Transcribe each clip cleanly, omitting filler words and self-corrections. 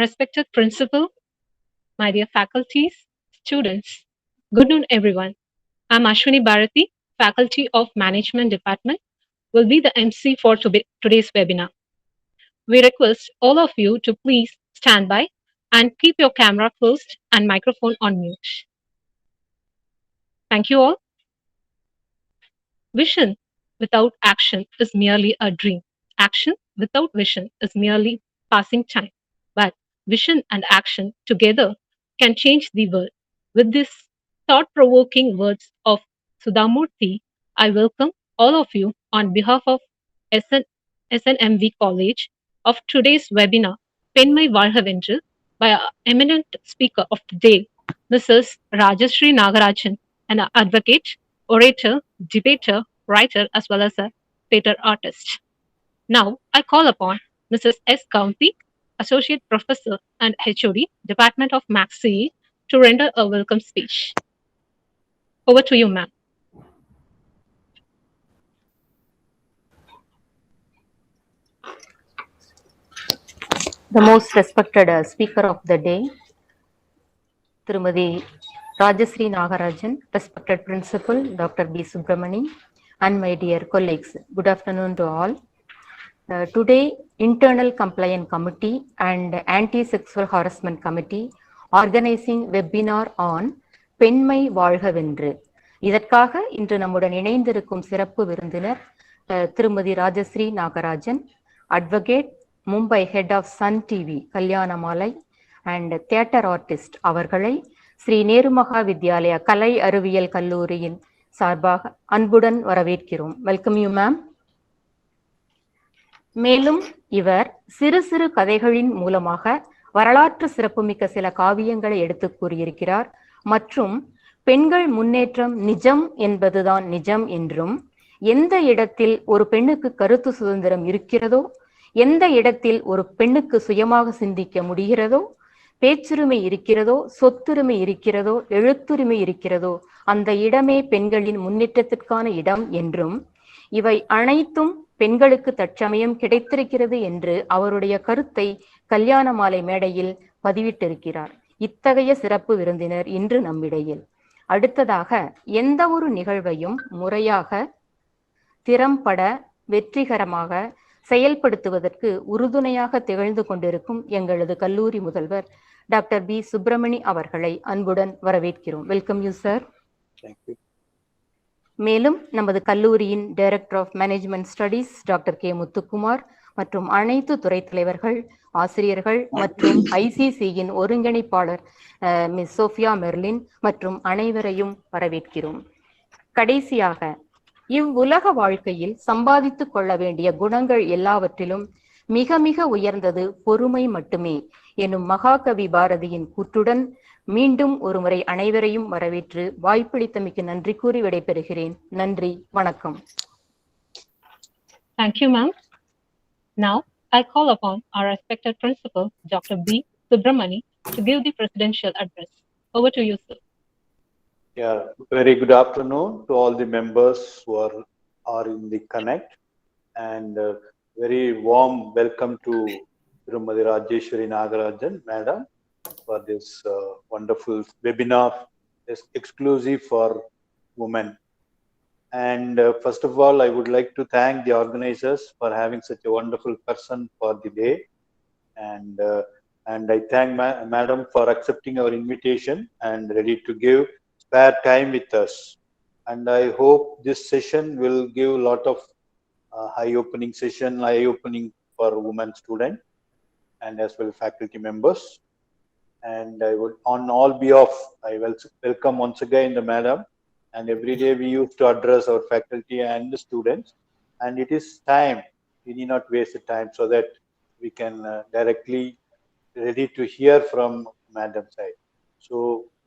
Respected principal, my dear faculties, students, good noon everyone. I'm Ashwini Bharati, Faculty of Management Department, will be the MC for today's webinar. We request all of you to please stand by and keep your camera closed and microphone on mute. Thank you all. Vision without action is merely a dream. Action without vision is merely passing time. But vision and action together can change the world. With these thought provoking words of Sudhamurthy, I welcome all of you on behalf of SN, SNMV College of today's webinar, Penmai Valhavendru, by our eminent speaker of the day, Mrs. Rajashree Nagarajan, an advocate, orator, debater, writer, as well as a theatre artist. Now, I call upon Mrs. S. Kaunti, Associate Professor and HOD, Department of Max CE, to render a welcome speech. Over to you, ma'am. The most respected speaker of the day, Tirumadi Rajashree Nagarajan, respected principal, Dr. B. Subramani, and my dear colleagues. Good afternoon to all. Today, Internal Compliance Committee and Anti-Sexual Harassment Committee organizing webinar on பெண்மை வாழ்கவென்று. இதற்காக இன்று நம்முடன் இணைந்திருக்கும் சிறப்பு விருந்தினர் திருமதி Rajashree Nagarajan, advocate, Mumbai head of Sun TV Kalyanamalai and theatre artist அவர்களை ஸ்ரீ நேருமகா வித்யாலயா கலை அறிவியல் கல்லூரியின் சார்பாக அன்புடன் வரவேற்கிறோம். Welcome you ma'am. மேலும் இவர் சிறு சிறு கதைகளின் மூலமாக வரலாற்று சிறப்புமிக்க சில காவியங்களை எடுத்து கூறியிருக்கிறார். மற்றும் பெண்கள் முன்னேற்றம் நிஜம் என்பதுதான் நிஜம் என்றும், எந்த இடத்தில் ஒரு பெண்ணுக்கு கருத்து சுதந்திரம் இருக்கிறதோ, எந்த இடத்தில் ஒரு பெண்ணுக்கு சுயமாக சிந்திக்க முடிகிறதோ, பேச்சுரிமை இருக்கிறதோ, சொத்துரிமை இருக்கிறதோ, எழுத்துரிமை இருக்கிறதோ, அந்த இடமே பெண்களின் முன்னேற்றத்திற்கான இடம் என்றும், இவை அனைத்தும் பெண்களுக்கு தற்சமயம் கிடைத்திருக்கிறது என்று அவருடைய கருத்தை கல்யாண மாலை மேடையில் பதிவிட்டிருக்கிறார். இத்தகைய சிறப்பு விருந்தினர் இன்று நம்மிடையில். அடுத்ததாக எந்த ஒரு நிகழ்வையும் முறையாக, திறம்பட, வெற்றிகரமாக செயல்படுத்துவதற்கு உறுதுணையாக திகழ்ந்து கொண்டிருக்கும் எங்களது கல்லூரி முதல்வர் டாக்டர் பி சுப்பிரமணி அவர்களை அன்புடன் வரவேற்கிறோம். Welcome you sir. மேலும் நமது கல்லூரியின் director of management studies doctor K Muthukumar மற்றும் அனைத்து துறை தலைவர்கள், ஆசிரியர்கள் மற்றும் ஐசிசியின் ஒருங்கிணைப்பாளர் மிஸ் சோஃபியா மெர்லின் மற்றும் அனைவரையும் வரவேற்கிறோம். கடைசியாக, இவ்வுலக வாழ்க்கையில் சம்பாதித்து கொள்ள வேண்டிய குணங்கள் எல்லாவற்றிலும் மிக மிக உயர்ந்தது பொறுமை மட்டுமே எனும் மகாகவி பாரதியின் கூற்றுடன் மீண்டும் ஒருமுறை அனைவரையும் வரவேற்று வாய்ப்பளித்தமைக்கு நன்றி கூறி விடைபெறுகிறேன். நன்றி, வணக்கம். Thank you, ma'am. Now, I call upon our respected principal, Dr. B. Subramani, to give the presidential address. Over to you, sir. Yeah, very good afternoon to all the members who are in the Connect, and very warm welcome to Tirumadi Rajeshwari Nagarajan, Madam, for this wonderful webinar exclusive for women. And first of all, I would like to thank the organizers for having such a wonderful person for the day. And I thank Madam for accepting our invitation and ready to give spare time with us. And I hope this session will give a lot of eye-opening for women students and as well faculty members. And I would, on all behalf, I will welcome once again the Madam. And every day we used to address our faculty and the students. And it is time, we need not waste the time so that we can directly ready to hear from Madam's side. So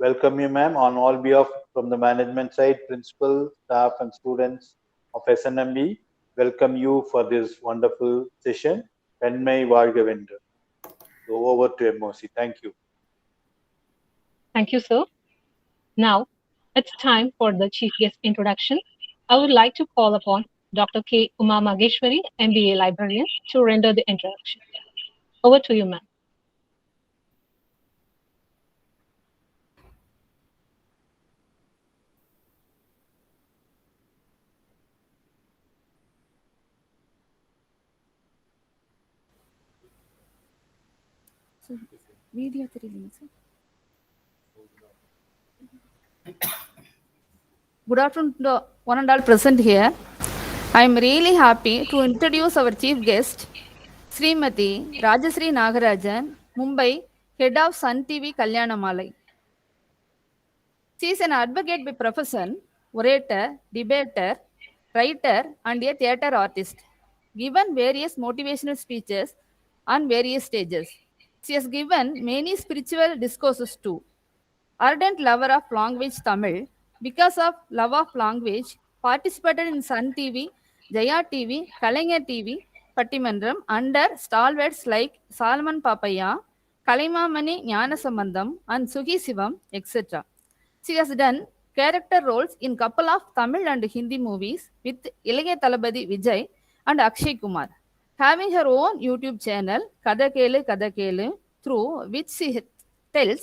welcome you, ma'am, on all behalf from the management side, principal, staff and students of SNMB. Welcome you for this wonderful session. Penmai Valgavendru. So over to MOC. Thank you. Thank you, sir. Now, it's time for the chief guest introduction. I would like to call upon Dr. K. Uma Mageshwari, MBA librarian, to render the introduction. Over to you, ma'am. Video தெரியலைங்க sir. Good afternoon to one and all present here. I am really happy to introduce our chief guest, Srimati Rajasri Nagarajan, Mumbai, head of Sun TV Kalyanamalai. She is an advocate by profession, orator, debater, writer, and a theatre artist. Given various motivational speeches on various stages. She has given many spiritual discourses too. Ardent lover of language Tamil, because of love of language, participated in Sun TV, Jaya TV, Kalaignar TV, Pattimandram under stalwarts like Salman Papaya, Kalaimamani Jnanasambandam, and Sugi Sivam, etc. She has done character roles in couple of Tamil and Hindi movies with Ilaiya Thalapathy Vijay and Akshay Kumar. Having her own YouTube channel, Kadakelu, through which she tells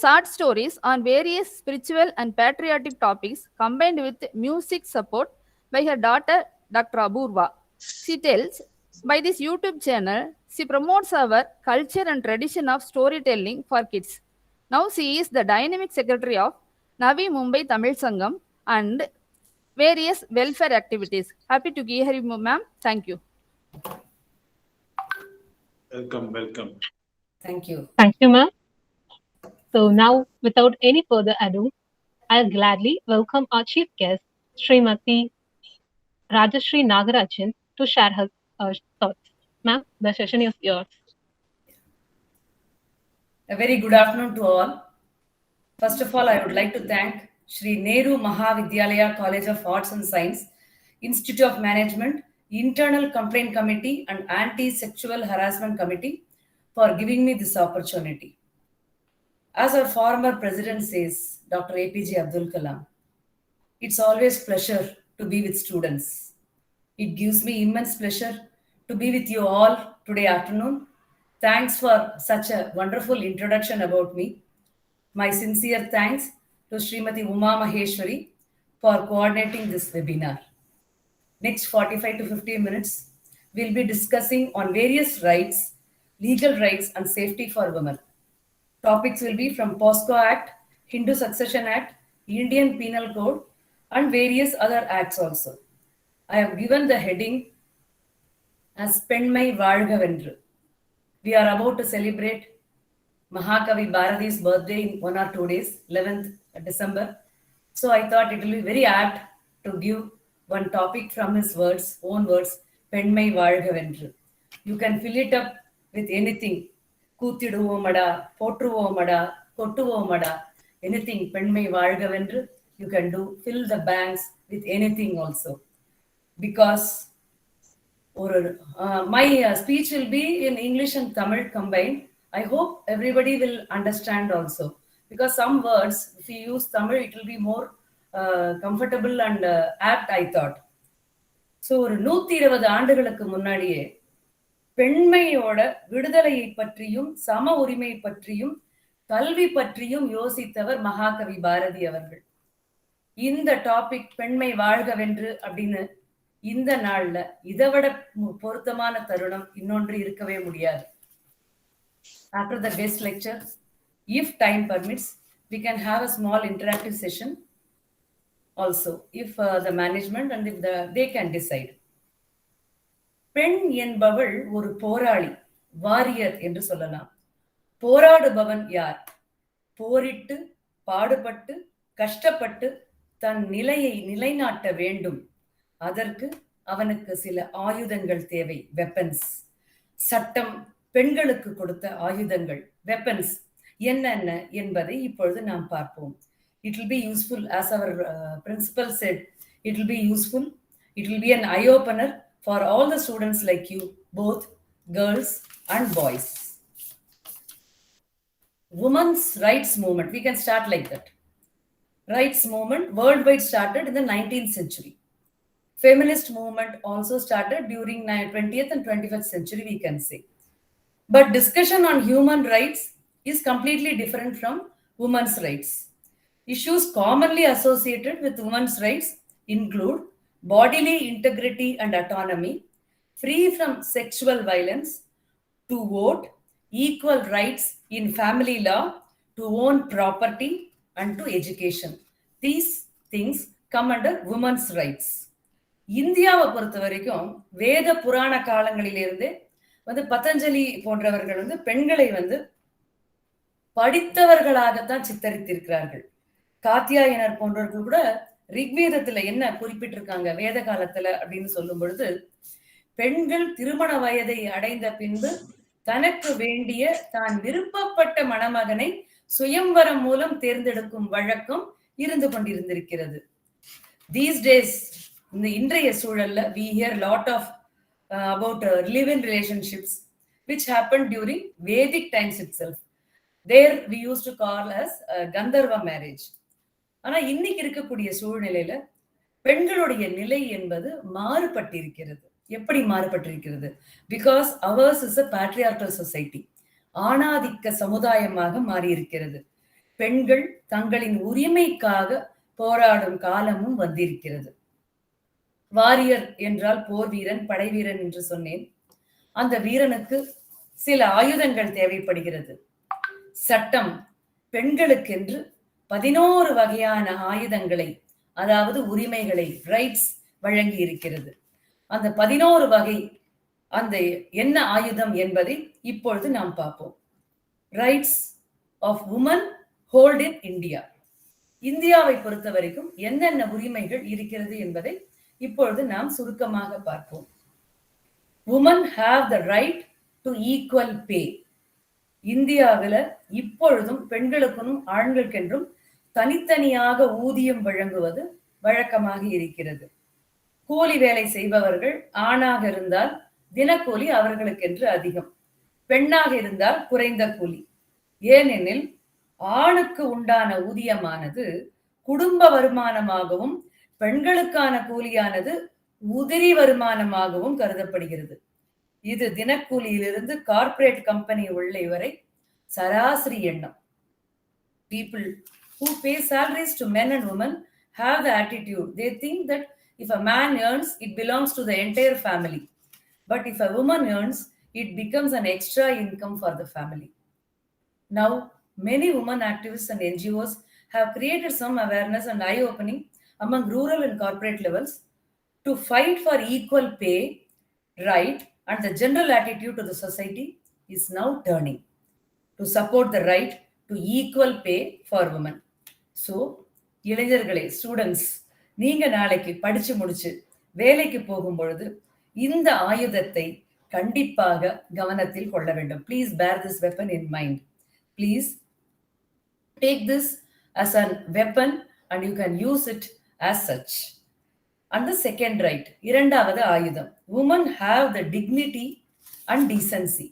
short stories on various spiritual and patriotic topics combined with music support by her daughter, Dr. Aburva. She tells, by this YouTube channel, she promotes our culture and tradition of storytelling for kids. Now she is the dynamic secretary of Navi Mumbai Tamil Sangam and various welfare activities. Happy to hear you, ma'am. Thank you. Welcome. Thank you. Thank you, ma'am. So now, without any further ado, I'll gladly welcome our chief guest, Srimati Rajasri Nagarajan, to share her thoughts. Ma'am, the session is yours. A very good afternoon to all. First of all, I would like to thank Shri Nehru Mahavidyalaya College of Arts and Science, Institute of Management, Internal Complaint Committee and Anti-Sexual Harassment Committee for giving me this opportunity. As our former president says, Dr. APJ Abdul Kalam, it's always pleasure to be with students. It gives me immense pleasure to be with you all today afternoon. Thanks for such a wonderful introduction about me. My sincere thanks to Srimati Uma Maheshwari for coordinating this webinar. Next 45 to 50 minutes, we'll be discussing on various rights, legal rights and safety for women. Topics will be from POSCO Act, Hindu Succession Act, Indian Penal Code, and various other acts also. I have given the heading as Penmai Valgavendru. We are about to celebrate Mahakavi Bharati's birthday in 1 or 2 days, 11th December. So I thought it will be very apt to give one topic from his words, own words, Penmai Valgavendru. You can fill it up with anything. Koothiduvomada, Pottruvomada, Kottuvomada, anything, Penmai Valgavendru, you can do, fill the banks with anything also. Because my speech will be in English and Tamil combined. I hope everybody will understand also. Because some words, if you use Tamil, it will be more comfortable and apt, I thought. So, ஒரு 120 ஆண்டுகளுக்கு முன்னாடியே பெண்மையோட விடுதலையை பற்றியும் சம உரிமை பற்றியும் கல்வி பற்றியும் யோசித்தவர் மகாகவி பாரதி அவர்கள். இந்த டாபிக் பெண்மை வாழ்கவென்று அப்படின்னு இந்த நாள்ல இதை விட பொருத்தமான தருணம் இன்னொன்று இருக்கவே முடியாது. After the guest lecture, if time permits, we can have a small interactive session also, if the management and if they can decide. பெண் என்பவள் ஒரு போராளி, வாரியர் என்று சொல்லலாம். போராடுபவன் யார்? போரிட்டு, பாடுபட்டு, கஷ்டப்பட்டு தன் நிலையை நிலைநாட்ட வேண்டும். அதற்கு அவனுக்கு சில ஆயுதங்கள் தேவை, வெப்பன்ஸ். சட்டம் பெண்களுக்கு கொடுத்த ஆயுதங்கள், வெப்பன்ஸ் என்னென்ன என்பதை இப்பொழுது நாம் பார்ப்போம். It will be useful, as our principal said, it will be useful. It will be an eye-opener for all the students like you, both girls and boys. Women's rights movement, we can start like that. Rights movement worldwide started in the 19th century. Feminist movement also started during 20th and 21st century, we can say. But discussion on human rights is completely different from women's rights. Issues commonly associated with women's rights include bodily integrity and autonomy, free from sexual violence, to vote, equal rights in family law, to own property and to education. These things come under women's rights. இந்தியாவை பொறுத்த வரைக்கும் வேத புராண காலங்களிலிருந்தே பதஞ்சலி போன்றவர்கள் பெண்களை படித்தவர்களாகத்தான் சித்தரித்திருக்கிறார்கள். காத்தியாயனர் போன்றவர்கள் கூட ரிக்வேதத்துல என்ன குறிப்பிட்டிருக்காங்க வேத காலத்துல அப்படின்னு சொல்லும் பொழுது, பெண்கள் திருமண வயதை அடைந்த பின்பு தனக்கு வேண்டிய தான் விருப்பப்பட்ட மணமகனை சுயம்வரம் மூலம் தேர்ந்தெடுக்கும் வழக்கம் இருந்து கொண்டிருந்திருக்கிறது. These days, இந்த இன்றைய சூழல்ல we hear lot of about live-in relationships which happened during Vedic times itself. There we used to call as Gandharva marriage. ஆனா இன்னைக்கு இருக்கக்கூடிய சூழ்நிலையில பெண்களுடைய நிலை என்பது மாறுபட்டிருக்கிறது. எப்படி மாறுபட்டிருக்கிறது? Because ours is a patriarchal society. ஆணாதிக்க சமுதாயமாக மாறியிருக்கிறது. பெண்கள் தங்களின் உரிமைக்காக போராடும் காலமும் வந்திருக்கிறது. வாரியர் என்றால் போர் வீரன், படை வீரன் என்று சொன்னேன். அந்த வீரனுக்கு சில ஆயுதங்கள் தேவைப்படுகிறது. சட்டம் பெண்களுக்கென்று 11 வகையான ஆயுதங்களை, அதாவது உரிமைகளை, ரைட்ஸ் வழங்கி இருக்கிறது. அந்த 11 வகை அந்த என்ன ஆயுதம் என்பதை இப்பொழுது நாம் பார்ப்போம். Rights of women hold in India. இந்தியாவை பொறுத்த வரைக்கும் என்னென்ன உரிமைகள் இருக்கிறது என்பதை இப்பொழுது நாம் சுருக்கமாக பார்ப்போம். women have the right to equal pay. இந்தியாவில் இப்பொழுதும் பெண்களுக்கும் ஆண்களுக்கென்றும் தனித்தனியாக ஊதியம் வழங்குவது வழக்கமாக இருக்கிறது. கூலி வேலை செய்பவர்கள் ஆணாக இருந்தால் தினக்கூலி அவர்களுக்கென்று அதிகம், பெண்ணாக இருந்தால் குறைந்த கூலி. ஏனெனில் ஆணுக்கு உண்டான ஊதியமானது குடும்ப வருமானமாகவும் பெண்களுக்கான கூலியானது உதிரி வருமானமாகவும் கருதப்படுகிறது. இது தினக்கூலியிலிருந்து கார்ப்பரேட் கம்பெனி உள்ளே வரை சராசரி எண்ணம். People who pay salaries to men and women have the attitude, they think that if a man earns, it belongs to the entire family. But if a woman earns, it becomes an extra income for the family. Now, many women activists and NGOs have created some awareness and eye-opening among rural and corporate levels to fight for equal pay, right, and the general attitude to the society is now turning to support the right to equal pay for women. So, இளைஞர்களே, students, நீங்க நாளைக்கு படிச்சு முடிச்சு வேலைக்கு போகும் பொழுது இந்த ஆயுதத்தை கண்டிப்பாக கவனத்தில் கொள்ள வேண்டும். Please bear this weapon in mind. Please take this as a weapon and you can use it as such. And the second right, இரண்டாவது ஆயுதம், women have the dignity and decency.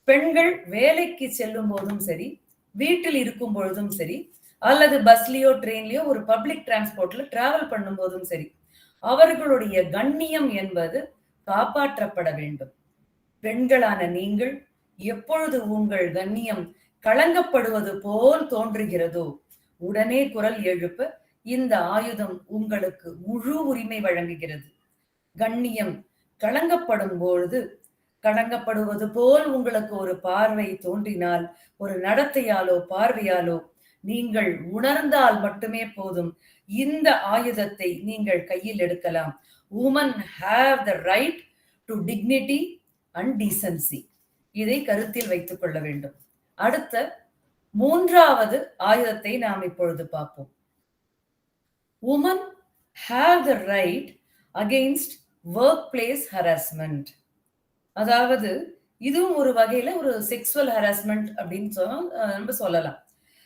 பெண்கள் வேலைக்கு செல்லும் போதும் சரி, வீட்டில் இருக்கும் பொழுதும் சரி, அல்லது பஸ்லயோ ட்ரெயின்லயோ ஒரு பப்ளிக் டிரான்ஸ்போர்ட்ல டிராவல் பண்ணும் போதும் சரி, அவர்களுடைய கண்ணியம் என்பது காப்பாற்றப்பட வேண்டும். பெண்களான நீங்கள் எப்பொழுது உங்கள் கண்ணியம் களங்கப்படுவது போல் தோன்றுகிறதோ உடனே குரல் எழுப்ப இந்த ஆயுதம் உங்களுக்கு முழு உரிமை வழங்குகிறது. கண்ணியம் களங்கப்படும் பொழுது, களங்கப்படுவது போல் உங்களுக்கு ஒரு பார்வை தோன்றினால், ஒரு நடத்தையாலோ பார்வையாலோ நீங்கள் உணர்ந்தால் மட்டுமே போதும், இந்த ஆயுதத்தை நீங்கள் கையில் எடுக்கலாம். women have the right to dignity and decency. இதை கருத்தில் வைத்துக் கொள்ள வேண்டும். அடுத்த மூன்றாவது ஆயுதத்தை நாம் இப்பொழுது பார்ப்போம். women have the right against workplace harassment. அதாவது இதுவும் ஒரு வகையில ஒரு செக்ஸுவல் ஹராஸ்மெண்ட் அப்படின்னு நம்ம சொல்லலாம்.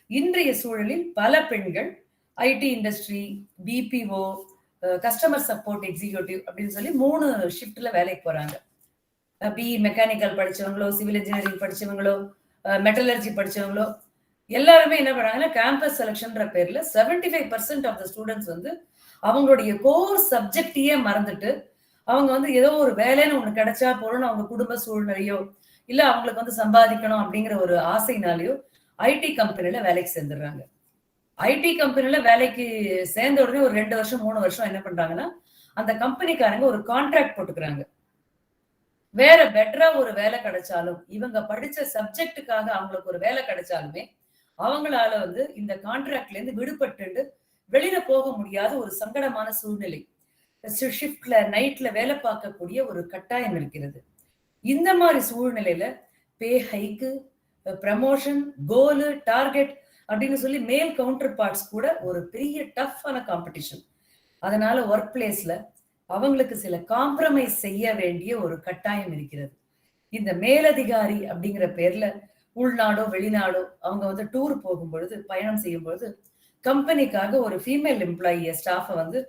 இன்றைய சூழலில் பல பெண்கள் IT industry, BPO, customer support executive அப்படின்னு சொல்லி 3 ஷிஃப்ட்ல வேலைக்கு போறாங்க. பிஇ மெக்கானிக்கல் படிச்சவங்களோ, சிவில் இன்ஜினியரிங் படிச்சவங்களோ, மெட்டலர்ஜி படிச்சவங்களோ எல்லாருமே என்ன பண்ணாங்கன்னா, கேம்பஸ் செலக்ஷன்ற பேர்ல 75% ஆஃப் த ஸ்டூடெண்ட்ஸ் அவங்களுடைய கோர் சப்ஜெக்டையே மறந்துட்டு அவங்க ஏதோ ஒரு வேலைன்னு ஒண்ணு கிடைச்சா போறோம்னு அவங்க குடும்ப சூழ்நிலையோ இல்ல அவங்களுக்கு சம்பாதிக்கணும் அப்படிங்கிற ஒரு ஆசைனாலேயோ ஐடி கம்பெனில வேலைக்கு சேர்ந்துடுறாங்க. ஐடி கம்பெனில வேலைக்கு சேர்ந்த உடனே ஒரு 2 வருஷம் 3 வருஷம் என்ன பண்றாங்கன்னா, அந்த கம்பெனிக்காரங்க ஒரு கான்ட்ராக்ட் போட்டுக்கிறாங்க. வேற பெட்டரா ஒரு வேலை கிடைச்சாலும், இவங்க படிச்ச சப்ஜெக்டுக்காக அவங்களுக்கு ஒரு வேலை கிடைச்சாலுமே அவங்களால வந்து இந்த கான்ட்ராக்ட்ல இருந்து விடுபட்டு வெளியில போக முடியாத ஒரு சங்கடமான சூழ்நிலை, ஷிஃப்ட்ல நைட்ல வேலை பார்க்கக்கூடிய ஒரு கட்டாயம் இருக்கிறது. இந்த மாதிரி சூழ்நிலையில பே ஹைக்கு, ப்ரமோஷன், கோலு, டார்கெட் அப்படின்னு சொல்லி மேல் கவுண்டர் பார்ட்ஸ் கூட ஒரு பெரிய டஃப்பான காம்படிஷன். அதனால ஒர்க் பிளேஸ்ல அவங்களுக்கு சில காம்ப்ரமைஸ் செய்ய வேண்டிய ஒரு கட்டாயம் இருக்கிறது. இந்த மேலதிகாரி அப்படிங்கிற பேர்ல உள்நாடோ வெளிநாடோ அவங்க வந்து டூர் போகும் பொழுது, பயணம் செய்யும் பொழுது கம்பெனிக்காக ஒரு ஃபீமேல் எம்ப்ளாயிய ஸ்டாஃபை வந்து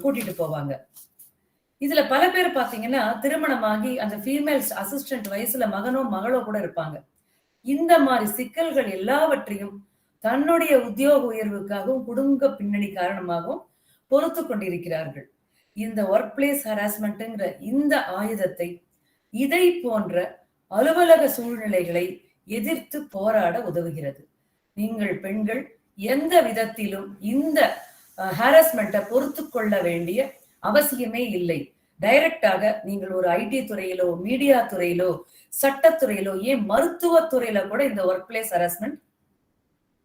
கூட்டிட்டு போவாங்க. இதுல பல பேர் பாத்தீங்கன்னா திருமணமாகி அந்த ஃபீமேல் அசிஸ்டன்ட் வயசுல மகனோ மகளோ கூட இருப்பாங்க. இந்த மாதிரி சிக்கல்கள் எல்லாவற்றையும் தன்னுடைய உத்தியோக உயர்வுக்காகவும் குடும்ப பின்னணி காரணமாகவும் பொறுத்து கொண்டிருக்கிறார்கள். இந்த ஒர்க் பிளேஸ் ஹராஸ்மெண்ட்ங்கிற இந்த ஆயுதத்தை இதை போன்ற அலுவலக சூழ்நிலைகளை எதிர்த்து போராட உதவுகிறது. நீங்கள் பெண்கள் எந்த விதத்திலும் இந்த ஹாரஸ்மெண்ட்டை பொறுத்து கொள்ள வேண்டிய அவசியமே இல்லை. டைரக்டாக நீங்கள் ஒரு ஐடி துறையிலோ, மீடியா துறையிலோ, சட்டத்துறையிலோ, ஏன் மருத்துவத்துறையில கூட இந்த ஒர்க் பிளேஸ் ஹராஸ்மெண்ட்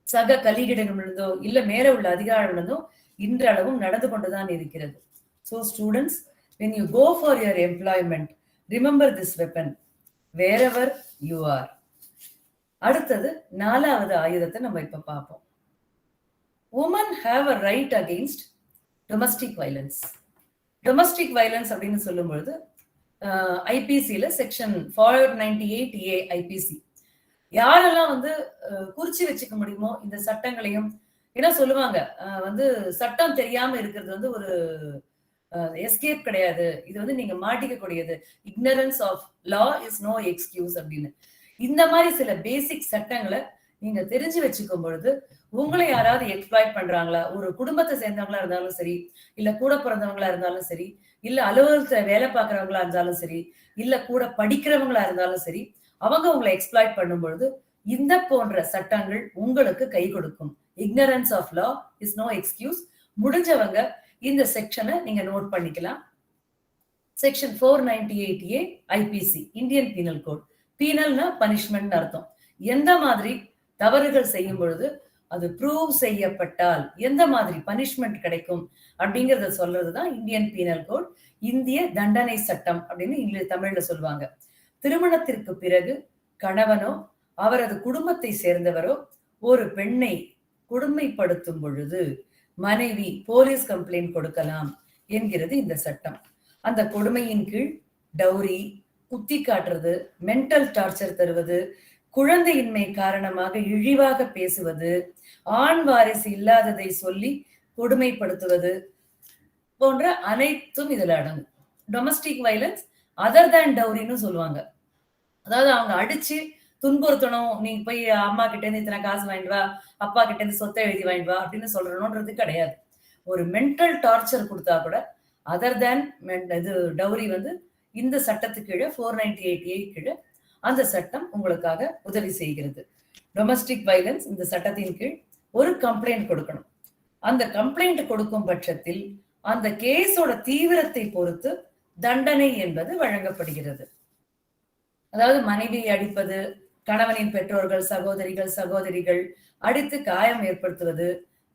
சக கலீகிடமிருந்தோ இல்ல மேல உள்ள அதிகாரிகளிருந்தோ இன்றளவும் நடந்து கொண்டுதான் இருக்கிறது. So students, when you go for your employment, remember this weapon wherever you are. அடுத்தது 4வது ஆயுதத்தை நம்ம இப்ப பார்ப்போம். Women have a right against domestic violence. Domestic violence அப்படின்னு சொல்லும் பொழுது ஐபிசில செக்ஷன் 498A ஐபிசி யாரெல்லாம் வந்து குறிச்சு வச்சுக்க முடியுமோ இந்த சட்டங்களையும், ஏன்னா சொல்லுவாங்க வந்து சட்டம் தெரியாம இருக்கிறது வந்து ஒரு எஸ்கேப் கிடையாது, இது வந்து நீங்க மாட்டிக்க கூடியது, ignorance of law is no excuse அப்படின்னு. இந்த மாதிரி சில பேசிக் சட்டங்களை நீங்க தெரிஞ்சு வச்சுக்கும் பொழுது உங்களை யாராவது எக்ஸ்ப்ளாய்ட் பண்றாங்களா, ஒரு குடும்பத்தை சேர்ந்தவங்களா இருந்தாலும் சரி, இல்ல கூட பிறந்தவங்களா இருந்தாலும் சரி, இல்ல அலுவலகத்துல வேலை பார்க்கறவங்களா இருந்தாலும் சரி, இல்ல கூட படிக்கிறவங்களா இருந்தாலும் சரி, அவங்க உங்களை எக்ஸ்ப்ளாய்ட் பண்ணும் பொழுது இந்த போன்ற சட்டங்கள் உங்களுக்கு கை கொடுக்கும். Ignorance of law is no excuse. முடிஞ்சவங்க இந்த செக்ஷனை நீங்க நோட் பண்ணிக்கலாம். Section 498A IPC Indian penal code. பீனல்னா பனிஷ்மெண்ட் அர்த்தம். எந்த மாதிரி தவறுகள் செய்யும் பொழுது அது ப்ரூவ் செய்யப்பட்டால் எந்த மாதிரி பனிஷ்மெண்ட் கிடைக்கும் அப்படிங்கறத சொல்றதுதான் இந்தியன் பீனல் கோட், இந்திய தண்டனை சட்டம் அப்படின்னு இங்கிலீஷ் தமிழ்ல சொல்லுவாங்க. திருமணத்திற்கு பிறகு கணவனோ அவரது குடும்பத்தை சேர்ந்தவரோ ஒரு பெண்ணை கொடுமைப்படுத்தும் பொழுது மனைவி போலீஸ் கம்ப்ளைண்ட் கொடுக்கலாம் என்கிறது இந்த சட்டம். அந்த கொடுமையின் கீழ் டவுரி, குத்தி காட்டுறது, மென்டல் டார்ச்சர் தருவது, குழந்தையின்மை காரணமாக இழிவாக பேசுவது, ஆண் வாரிசு இல்லாததை சொல்லி கொடுமைப்படுத்துவது போன்ற அனைத்தும் இதுல அடங்கும். டொமஸ்டிக் வயலன்ஸ் அதர் தேன் டவுரின்னு சொல்லுவாங்க. அதாவது அவங்க அடிச்சு துன்புறுத்தணும், நீ போய் அம்மா கிட்ட இருந்து இத்தனை காசு வாங்கிட்டு வா, அப்பா கிட்ட இருந்து சொத்தை எழுதி வாங்கிட்டு வா அப்படின்னு சொல்றணும்ன்றது கிடையாது. ஒரு மென்டல் டார்ச்சர் கொடுத்தா கூட அதர் தேன் இது டவுரி வந்து இந்த சட்டத்துக்கு கீழே 498A கீழே அந்த சட்டம் உங்களுக்காக உதவி செய்கிறது. டொமஸ்டிக் வயலன்ஸ் இந்த சட்டத்தின் கீழ் ஒரு கம்ப்ளைண்ட் கொடுக்கணும். அந்த கம்ப்ளைண்ட் கொடுக்கும் பட்சத்தில் அந்த கேஸோட தீவிரத்தை பொறுத்து தண்டனை என்பது வழங்கப்படுகிறது. அதாவது மனைவியை அடிப்பது, கணவனின் பெற்றோர்கள், சகோதரிகள் அடித்து காயம் ஏற்படுத்துவது,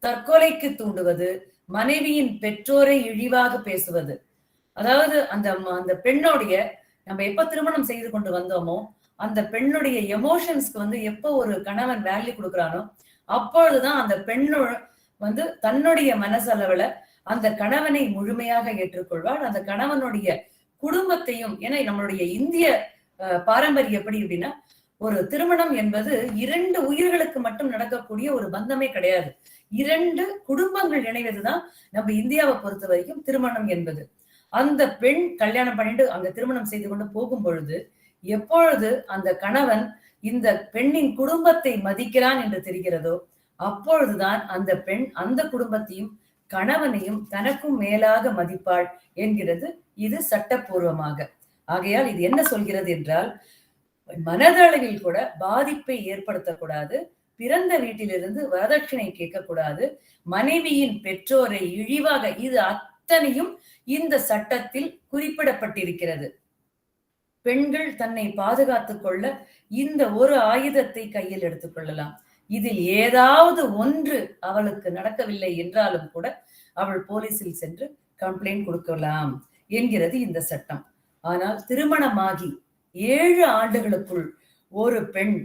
தற்கொலைக்கு தூண்டுவது, மனைவியின் பெற்றோரை இழிவாக பேசுவது. அதாவது அந்த பெண்ணுடைய நம்ம எப்ப திருமணம் செய்து கொண்டு வந்தோமோ அந்த பெண்ணுடைய எமோஷன்ஸ்க்கு வந்து எப்ப ஒரு கணவன் வேல்யூ கொடுக்குறானோ அப்பொழுதுதான் அந்த பெண்ணு வந்து தன்னுடைய மனசளவுல அந்த கணவனை முழுமையாக ஏற்றுக்கொள்வாள். அந்த கணவனுடைய குடும்பத்தையும், ஏன்னா நம்மளுடைய இந்திய பாரம்பரியம் எப்படி அப்படின்னா ஒரு திருமணம் என்பது 2 உயிர்களுக்கு மட்டும் நடக்கக்கூடிய ஒரு பந்தமே கிடையாது. 2 குடும்பங்கள் இணைவதுதான் நம்ம இந்தியாவை பொறுத்த வரைக்கும் திருமணம் என்பது. அந்த பெண் கல்யாணம் பண்ணிட்டு அங்க திருமணம் செய்து கொண்டு போகும் பொழுது எப்பொழுது அந்த கணவன் இந்த பெண்ணின் குடும்பத்தை மதிக்கிறான் என்று தெரிகிறதோ அப்பொழுதுதான் அந்த பெண் அந்த குடும்பத்தையும் கணவனையும் தனக்கும் மேலாக மதிப்பாள் என்கிறது இது சட்டப்பூர்வமாக. ஆகையால் இது என்ன சொல்கிறது என்றால் மனதளவில் கூட பாதிப்பை ஏற்படுத்தக்கூடாது, பிறந்த வீட்டிலிருந்து வரதட்சணை கேட்கக்கூடாது, மனைவியின் பெற்றோரை இழிவாக, இது அத்தனையும் இந்த சட்டத்தில் குறிப்பிடப்பட்டிருக்கிறது. பெண்கள் தன்னை பாதுகாத்துக் கொள்ள இந்த ஒரு ஆயுதத்தை கையில் எடுத்துக் கொள்ளலாம். இதில் ஏதாவது ஒன்று அவளுக்கு நடக்கவில்லை என்றாலும் கூட அவள் போலீசில் சென்று கம்ப்ளைண்ட் கொடுக்கலாம் என்கிறது இந்த சட்டம். ஆனால் திருமணமாகி 7 ஆண்டுகளுக்குள் ஒரு பெண்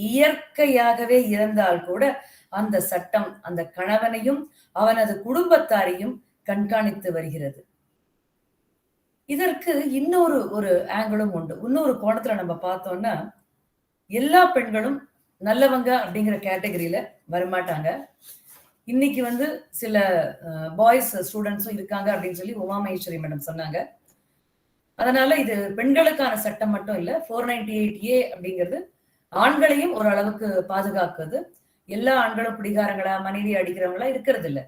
இயற்கையாகவே இறந்தால் கூட அந்த சட்டம் அந்த கணவனையும் அவனது குடும்பத்தாரையும் கண்காணித்து வருகிறது. இதற்கு இன்னொரு ஆங்கிளும் உண்டு. இன்னொரு கோணத்துல நம்ம பார்த்தோம்னா, எல்லா பெண்களும் நல்லவங்க அப்படிங்கிற கேட்டகரியில வரமாட்டாங்க. இன்னைக்கு சில பாய்ஸ் ஸ்டூடெண்ட்ஸும் இருக்காங்க அப்படின்னு சொல்லி உமா மகேஸ்வரி மேடம் சொன்னாங்க. அதனால இது பெண்களுக்கான சட்டம் மட்டும் இல்ல. 498A அப்படிங்கிறது ஆண்களையும் ஒரு அளவுக்கு பாதுகாக்குது. எல்லா ஆண்களும் குடிகாரங்களா, மனைவி அடிக்கிறவங்களா இருக்கிறது இல்ல.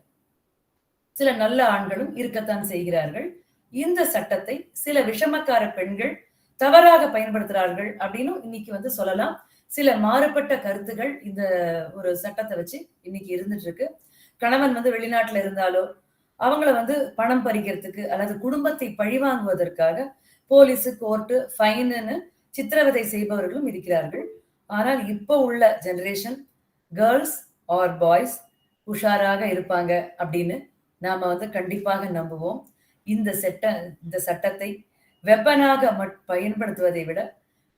சில நல்ல ஆண்களும் இருக்கத்தான் செய்கிறார்கள். இந்த சட்டத்தை சில விஷமக்கார பெண்கள் தவறாக பயன்படுத்துறார்கள் அப்படின்னு இன்னைக்கு சொல்லலாம். சில மாறுபட்ட கருத்துகள் இந்த ஒரு சட்டத்தை வச்சு இன்னைக்கு இருந்துட்டு இருக்கு. கணவன் வெளிநாட்டுல இருந்தாலோ அவங்கள பணம் பறிக்கிறதுக்கு அல்லது குடும்பத்தை பழிவாங்குவதற்காக போலீஸு, கோர்ட்டு, ஃபைனுன்னு சித்திரவதை செய்பவர்களும் இருக்கிறார்கள். ஆனால் இப்போ உள்ள ஜெனரேஷன் கேர்ள்ஸ் ஆர் பாய்ஸ் உஷாராக இருப்பாங்க அப்படின்னு நாம கண்டிப்பாக நம்புவோம். இந்த சட்டத்தை வெப்பனாக பயன்படுத்துவதை விட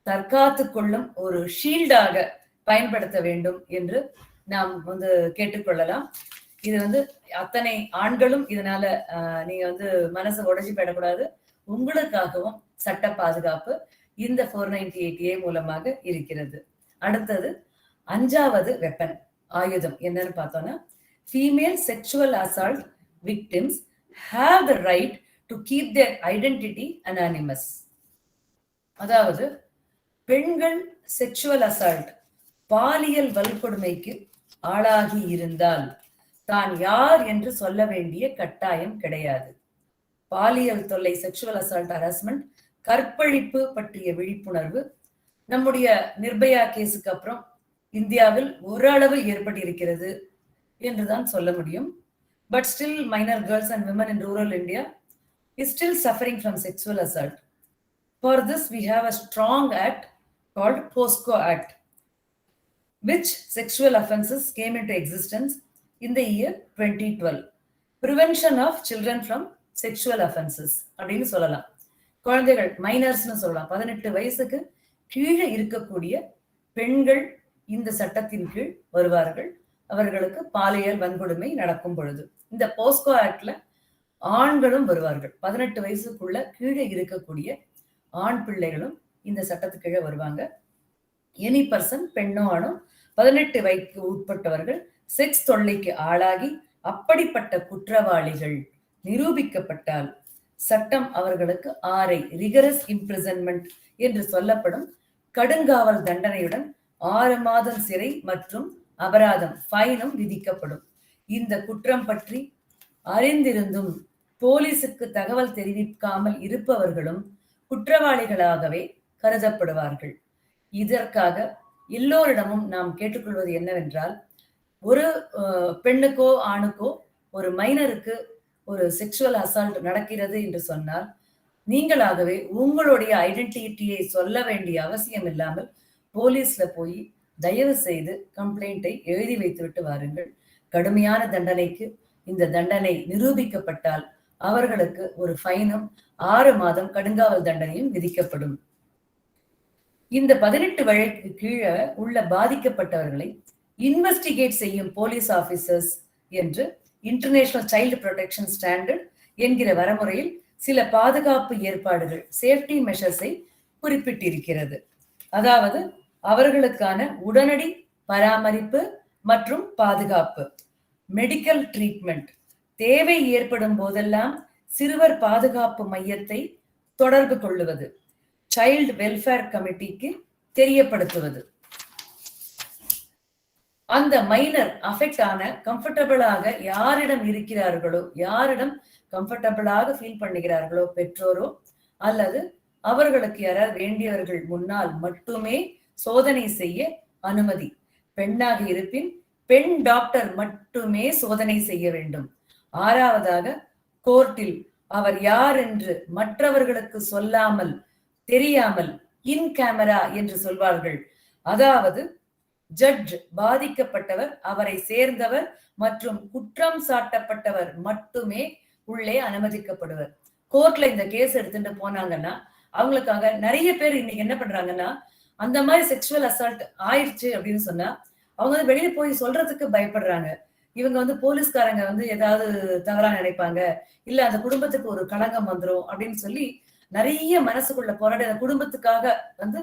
தற்காத்து கொள்ளும் ஒரு ஷீல்டாக பயன்படுத்த வேண்டும் என்று நாம் கேட்டுக்கொள்ளலாம். இது அத்தனை ஆண்களும் இதனால நீங்க மனசை உடைஞ்சு போயிடக்கூடாது. உங்களுக்காகவும் சட்ட பாதுகாப்பு இந்த 498A மூலமாக இருக்கிறது. அடுத்தது 5வது வெப்பன், ஆயுதம் என்னன்னு பார்த்தோம்னா, female sexual assault victims have the right to keep their identity anonymous. அதாவது பெண்கள் செக்ஷுவல் அசால்ட், பாலியல் வன்கொடுமைக்கு ஆளாகி இருந்தால் தான் யார் என்று சொல்ல வேண்டிய கட்டாயம் கிடையாது. பாலியல் தொல்லை, செக்ஷுவல் அசால்ட், ஹராஸ்மெண்ட், கற்பழிப்பு பற்றிய விழிப்புணர்வு நம்முடைய நிர்பயா கேஸுக்கு அப்புறம் இந்தியாவில் ஓரளவு ஏற்பட்டிருக்கிறது என்றுதான் சொல்ல முடியும். But still minor girls and women in rural India is still suffering from sexual assault. For this we have a strong act called POSCO Act, which sexual offences came into existence in the year 2012. Prevention of children from sexual offences அப்படின்னு சொல்லலாம். குழந்தைகள் மைனர்ஸ்னு சொல்லலாம். 18 வயசுக்கு கீழே இருக்கக்கூடிய பெண்கள் இந்த சட்டத்தின் கீழ் வருவார்கள். அவர்களுக்கு பாலியல் வன்கொடுமை நடக்கும் பொழுது இந்த போஸ்கோ ஆக்ட்ல ஆண்களும் வருவார்கள். 18 வயசுக்குள்ள கீழே இருக்கக்கூடிய ஆண் பிள்ளைகளும் இந்த சட்டத்துக்கு கீழே வருவாங்க. எனி பர்சன், பெண்ணோ ஆணோ, 18 வயதுக்கு உட்பட்டவர்கள் செக்ஸ் தொல்லைக்கு ஆளாகி அப்படிப்பட்ட குற்றவாளிகள் நிரூபிக்கப்பட்டால் சட்டம் அவர்களுக்கு 6 ரிகரஸ் இம்ப்ரிசன்மெண்ட் என்று சொல்லப்படும் கடுங்காவல் தண்டனையுடன் 6 மாதம் சிறை மற்றும் அபராதம், ஃபைனும் விதிக்கப்படும். இந்த குற்றம் பற்றி அறிந்திருந்தும் போலீசுக்கு தகவல் தெரிவிக்காமல் இருப்பவர்களும் குற்றவாளிகளாகவே கருதப்படுவார்கள். இதற்காக எல்லோரிடமும் நாம் கேட்டுக்கொள்வது என்னவென்றால், ஒரு பெண்ணுக்கோ ஆணுக்கோ ஒரு மைனருக்கு ஒரு செக்ஷுவல் அசால்ட் நடக்கிறது என்று சொன்னால் நீங்களாகவே உங்களுடைய ஐடென்டிட்டியை சொல்ல வேண்டிய அவசியம் இல்லாமல் போலீஸ்ல போய் தயவு செய்து கம்ப்ளைண்டை எழுதி வைத்துவிட்டு வாருங்கள். கடுமையான தண்டனைக்கு இந்த தண்டனை நிரூபிக்கப்பட்டால் அவர்களுக்கு ஒரு ஃபைனும் 6 மாதம் கடுங்காவல் தண்டனையும் விதிக்கப்படும். இந்த 18 வயதுக்கு கீழே உள்ள பாதிக்கப்பட்டவர்களை இன்வெஸ்டிகேட் செய்யும் போலீஸ் ஆபீசர்ஸ் என்று இன்டர்நேஷனல் சைல்டு ப்ரொடெக்ஷன் ஸ்டாண்டர்ட் என்கிற வரமுறையில் சில பாதுகாப்பு ஏற்பாடுகள், சேஃப்டி மெஷர்ஸை குறிப்பிட்டிருக்கிறது. அதாவது அவர்களுக்கான உடனடி பராமரிப்பு மற்றும் பாதுகாப்பு, மெடிக்கல் ட்ரீட்மெண்ட், தேவை ஏற்படும் போதெல்லாம் சிறுவர் பாதுகாப்பு மையத்தை தொடர்பு கொள்ளுவது, சைல்டு வெல்ஃபேர் கமிட்டிக்கு தெரியப்படுத்துவது, அந்த மைனர் அஃபெக்ட் ஆன கம்ஃபர்டபுளாக யாரிடம் இருக்கிறார்களோ, யாரிடம் கம்ஃபர்டபுளாக ஃபீல் பண்ணுகிறார்களோ, பெற்றோரோ அல்லது அவர்களுக்கு யாராவது வேண்டியவர்கள் முன்னால் மட்டுமே சோதனை செய்ய அனுமதி. பெண்ணாக இருப்பின் பெண் டாக்டர் மட்டுமே சோதனை செய்ய வேண்டும். 6வதாக கோர்ட்டில் அவர் யார் என்று மற்றவர்களுக்கு சொல்லாமல் தெரியாமல் இன் கேமரா என்று சொல்வார்கள். அதாவது ஜட்ஜ் பாதிக்கப்பட்டவர், அவரை சேர்ந்தவர் மற்றும் குற்றம் சாட்டப்பட்டவர் மட்டுமே உள்ளே அனுமதிக்கப்படுவர். கோர்ட்ல இந்த கேஸ் எடுத்துட்டு போனாங்கன்னா அவங்களுக்காக நிறைய பேர் இன்னைக்கு என்ன பண்றாங்கன்னா, அந்த மாதிரி செக்ஷுவல் அசால்ட் ஆயிடுச்சு அப்படின்னு சொன்னா அவங்க வந்து வெளியே போய் சொல்றதுக்கு பயப்படுறாங்க. இவங்க வந்து போலீஸ்காரங்க வந்து ஏதாவது தவறா நினைப்பாங்க, இல்ல அந்த குடும்பத்துக்கு ஒரு களங்கம் வந்துரும் அப்படின்னு சொல்லி நிறைய மனசுக்குள்ள போராடி அந்த குடும்பத்துக்காக வந்து